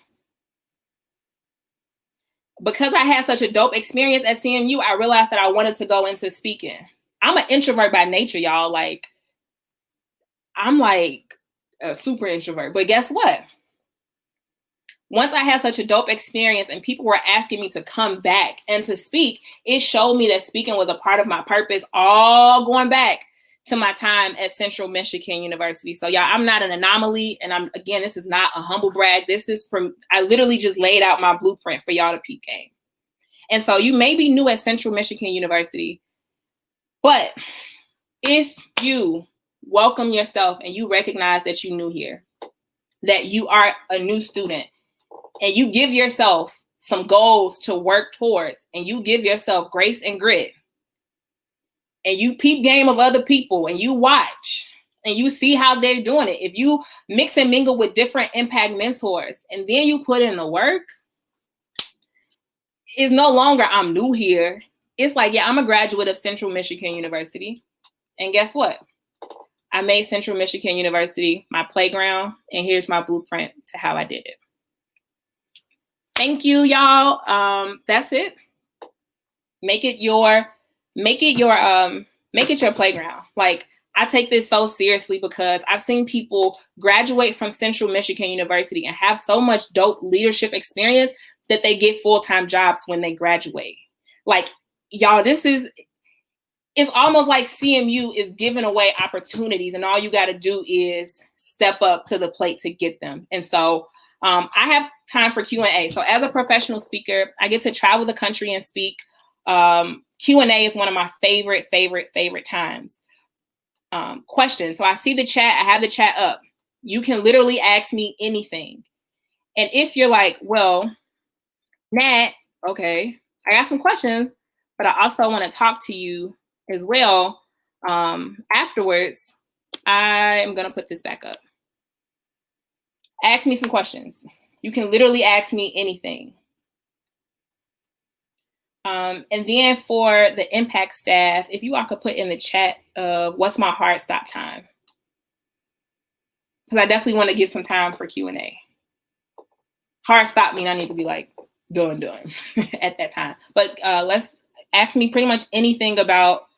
Because I had such a dope experience at CMU, I realized that I wanted to go into speaking. I'm an introvert by nature, y'all. Like, I'm like a super introvert. But guess what? Once I had such a dope experience and people were asking me to come back and to speak, it showed me that speaking was a part of my purpose, all going back to my time at Central Michigan University. So y'all, I'm not an anomaly. And this is not a humble brag. This is I literally just laid out my blueprint for y'all to peep game. And so you may be new at Central Michigan University, but if you welcome yourself and you recognize that you're new here, that you are a new student, and you give yourself some goals to work towards, and you give yourself grace and grit, and you peep game of other people, and you watch, and you see how they're doing it. If you mix and mingle with different impact mentors, and then you put in the work, it's no longer I'm new here. It's like, yeah, I'm a graduate of Central Michigan University. And guess what? I made Central Michigan University my playground, and here's my blueprint to how I did it. Thank you, y'all. That's it. Make it your playground. Like, I take this so seriously because I've seen people graduate from Central Michigan University and have so much dope leadership experience that they get full-time jobs when they graduate. Like, y'all, it's almost like CMU is giving away opportunities, and all you got to do is step up to the plate to get them. And so I have time for Q&A. So as a professional speaker, I get to travel the country and speak. Q&A is one of my favorite times. Questions. So I see the chat. I have the chat up. You can literally ask me anything. And if you're like, well, Nat, okay, I got some questions, but I also want to talk to you as well. Afterwards, I'm going to put this back up. Ask me some questions. You can literally ask me anything. And then for the impact staff, if you all could put in the chat, what's my hard stop time? Because I definitely want to give some time for Q&A. Hard stop mean I need to be like, done at that time. But let's ask me pretty much anything about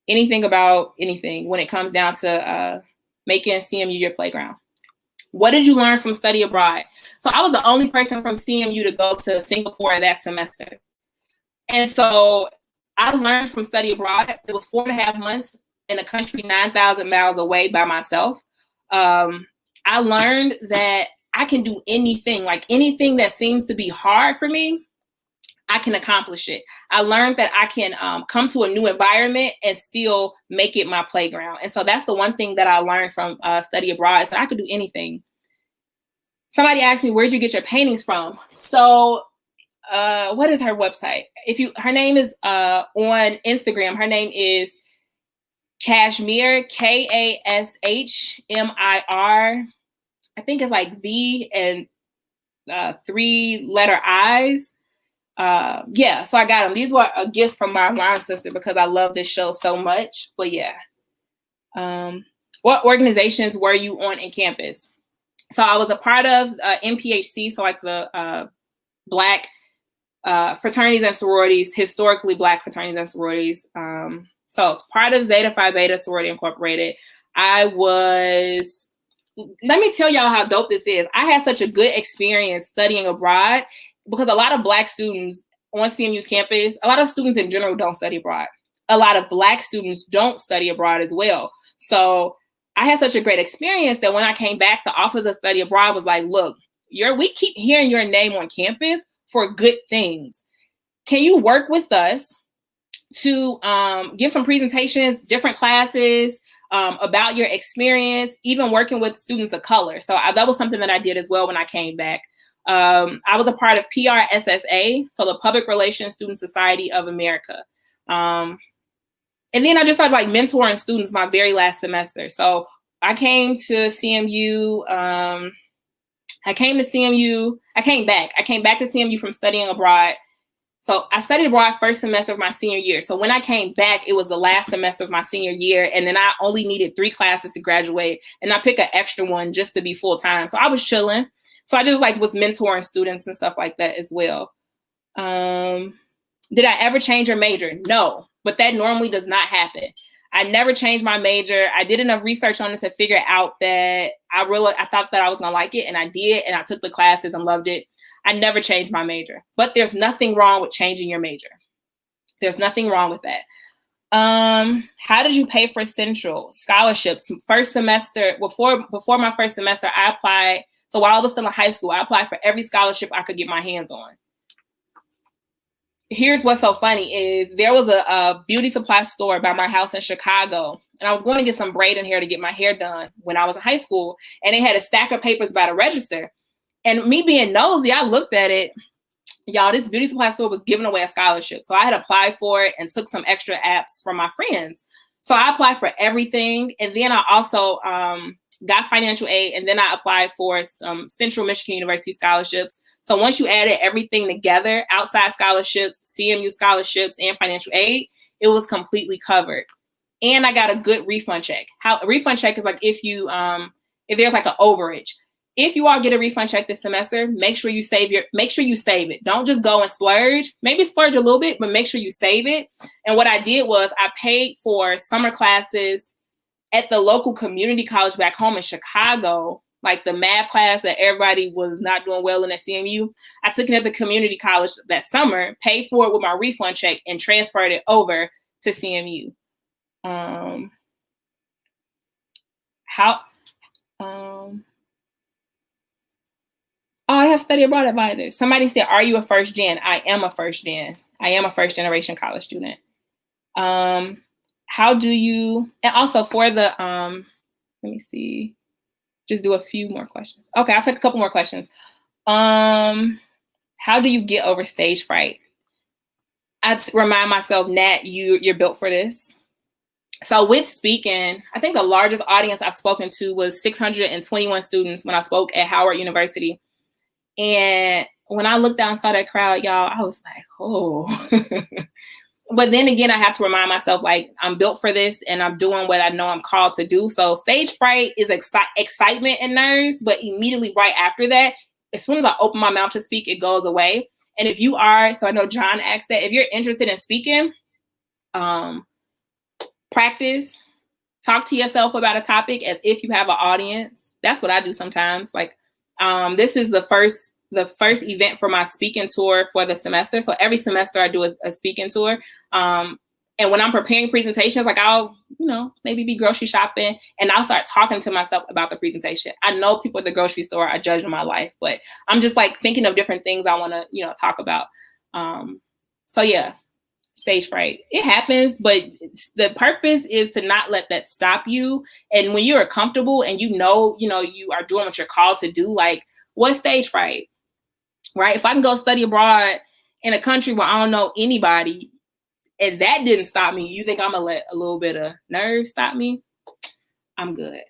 anything when it comes down to making CMU your playground. What did you learn from study abroad? So I was the only person from CMU to go to Singapore that semester. And so I learned from study abroad. It was 4.5 months in a country 9,000 miles away by myself. I learned that I can do anything, like anything that seems to be hard for me, I can accomplish it. I learned that I can come to a new environment and still make it my playground. And so that's the one thing that I learned from study abroad, is that I could do anything. Somebody asked me, where'd you get your paintings from? So what is her website? Her name is on Instagram. Her name is Kashmir, Kashmir. I think it's like V and 3-letter I's. Yeah, so I got them. These were a gift from my line sister because I love this show so much. But yeah, what organizations were you on in campus? So I was a part of MPHC, so like the Black fraternities and sororities, historically Black fraternities and sororities. So it's part of Zeta Phi Beta Sorority Incorporated. Let me tell y'all how dope this is. I had such a good experience studying abroad because a lot of Black students on CMU's campus, a lot of students in general don't study abroad. A lot of Black students don't study abroad as well. So I had such a great experience that when I came back, the Office of Study Abroad was like, look, we keep hearing your name on campus for good things. Can you work with us to give some presentations, different classes about your experience, even working with students of color? So that was something that I did as well when I came back. I was a part of PRSSA, so the Public Relations Student Society of America. And then I just started like mentoring students my very last semester. So I came to CMU. I came back to CMU from studying abroad. So I studied abroad first semester of my senior year. So when I came back, it was the last semester of my senior year. And then I only needed 3 classes to graduate. And I picked an extra one just to be full time. So I was chilling. So I just like was mentoring students and stuff like that as well. Did I ever change your major? No, but that normally does not happen. I never changed my major. I did enough research on it to figure out that I thought that I was gonna like it, and I did, and I took the classes and loved it. I never changed my major, but there's nothing wrong with changing your major. There's nothing wrong with that. How did you pay for Central scholarships? First semester, before my first semester, I applied. So while I was still in high school, I applied for every scholarship I could get my hands on. Here's what's so funny is there was a beauty supply store by my house in Chicago, and I was going to get some braiding hair to get my hair done when I was in high school, and they had a stack of papers by the register. And me being nosy, I looked at it. Y'all, this beauty supply store was giving away a scholarship. So I had applied for it and took some extra apps from my friends. So I applied for everything. And then I also got financial aid. And then I applied for some Central Michigan University scholarships. So once you added everything together, outside scholarships, CMU scholarships, and financial aid, it was completely covered. And I got a good refund check. A refund check is like if there's like an overage. If you all get a refund check this semester, make sure you save it. Don't just go and splurge. Maybe splurge a little bit, but make sure you save it. And what I did was I paid for summer classes at the local community college back home in Chicago, like the math class that everybody was not doing well in at CMU. I took it at the community college that summer, paid for it with my refund check, and transferred it over to CMU. I have study abroad advisors. Somebody said, are you a first gen? I am a first gen. I am a first generation college student. How do you, and also for the, let me see, just do a few more questions. Okay, I'll take a couple more questions. How do you get over stage fright? I'd remind myself, Nat, you're built for this. So with speaking, I think the largest audience I've spoken to was 621 students when I spoke at Howard University. And when I looked down and saw that crowd, y'all, I was like, oh. But then again, I have to remind myself, like, I'm built for this and I'm doing what I know I'm called to do. So stage fright is excitement and nerves, but immediately right after that, as soon as I open my mouth to speak, it goes away. And if you are, so I know John asked that, if you're interested in speaking, practice, talk to yourself about a topic as if you have an audience. That's what I do sometimes. Like, this is the first event for my speaking tour for the semester. So every semester I do a speaking tour. And when I'm preparing presentations, like I'll, maybe be grocery shopping and I'll start talking to myself about the presentation. I know people at the grocery store are judging my life, but I'm just like thinking of different things I want to, talk about. So yeah, stage fright, it happens, but the purpose is to not let that stop you. And when you're comfortable and you are doing what you're called to do, like what's stage fright, right? If I can go study abroad in a country where I don't know anybody and that didn't stop me, you think I'm gonna let a little bit of nerves stop me? I'm good.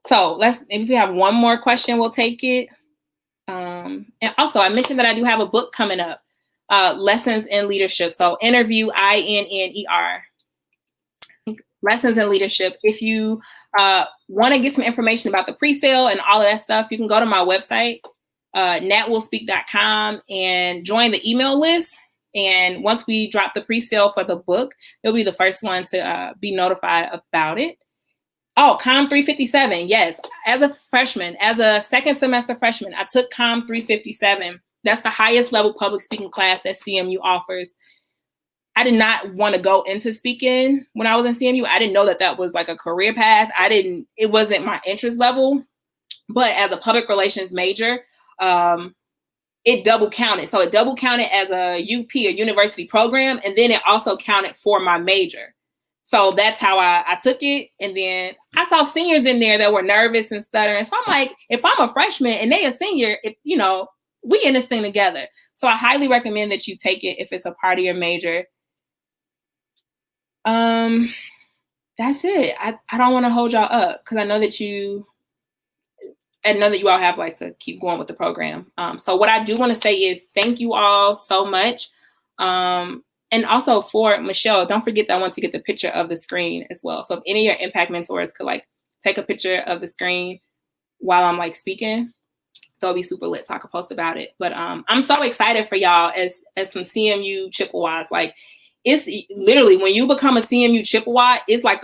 So if we have one more question, we'll take it. And also I mentioned that I do have a book coming up. Lessons in Leadership. So interview, INNER. lessons in leadership. If you want to get some information about the pre-sale and all of that stuff, you can go to my website, natwillspeak.com, and join the email list. And once we drop the pre-sale for the book, you'll be the first one to be notified about it. Oh, COM 357. Yes. As a freshman, as a second semester freshman, I took COM 357. That's the highest level public speaking class that CMU offers. I did not want to go into speaking when I was in CMU. I didn't know that that was like a career path. It wasn't my interest level, but as a public relations major, it double counted. So it double counted as a UP, a university program, and then it also counted for my major. So that's how I took it. And then I saw seniors in there that were nervous and stuttering. So I'm like, if I'm a freshman and they a senior, we in this thing together. So I highly recommend that you take it if it's a part of your major. That's it. I don't want to hold y'all up because I know that you all have like to keep going with the program. So what I do want to say is thank you all so much. And also for Michelle, don't forget that I want to get the picture of the screen as well. So if any of your impact mentors could like take a picture of the screen while I'm like speaking, that'll be super lit so I can post about it. But I'm so excited for y'all as some CMU Chippewas. Like it's literally when you become a CMU Chippewa, it's like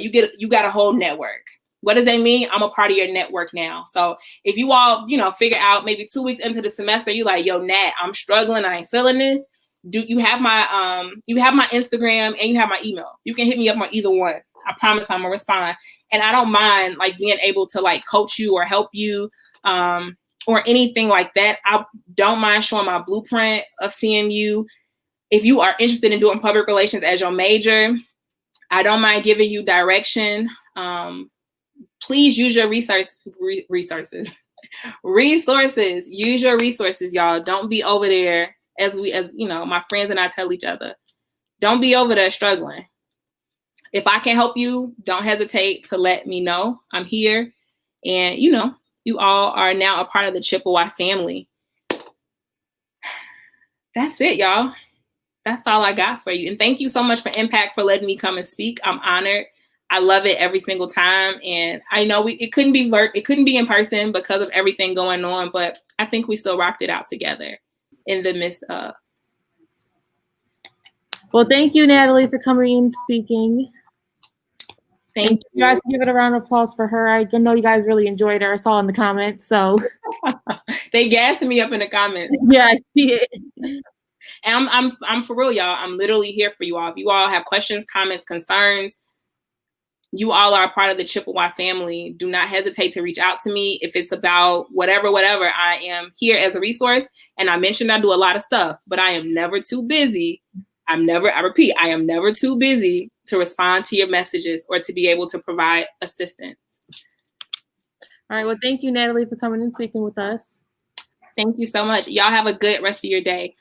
you got a whole network. What does that mean? I'm a part of your network now. So if you all, figure out maybe 2 weeks into the semester, you like, yo, Nat, I'm struggling. I ain't feeling this. You have my Instagram and you have my email. You can hit me up on either one. I promise I'm gonna respond. And I don't mind like being able to like coach you or help you or anything like that. I don't mind showing my blueprint of CMU. If you are interested in doing public relations as your major, I don't mind giving you direction. Please use your resources. Use your resources, y'all. Don't be over there as my friends and I tell each other. Don't be over there struggling. If I can help you, don't hesitate to let me know. I'm here. And you all are now a part of the Chippewa family. That's it, y'all. That's all I got for you. And thank you so much for Impact for letting me come and speak. I'm honored. I love it every single time. And I know it couldn't be in person because of everything going on, but I think we still rocked it out together in the midst of. Well, thank you, Natalie, for coming and speaking. Thank you. You guys give it a round of applause for her. I know you guys really enjoyed her. I saw in the comments. So they gassing me up in the comments. Yeah, I see it. And I'm for real, y'all. I'm literally here for you all. If you all have questions, comments, concerns, you all are a part of the Chippewa family. Do not hesitate to reach out to me. If it's about whatever, I am here as a resource. And I mentioned I do a lot of stuff, but I am never too busy. I repeat, I am never too busy to respond to your messages or to be able to provide assistance. All right. Well, thank you, Natalie, for coming and speaking with us. Thank you so much. Y'all have a good rest of your day.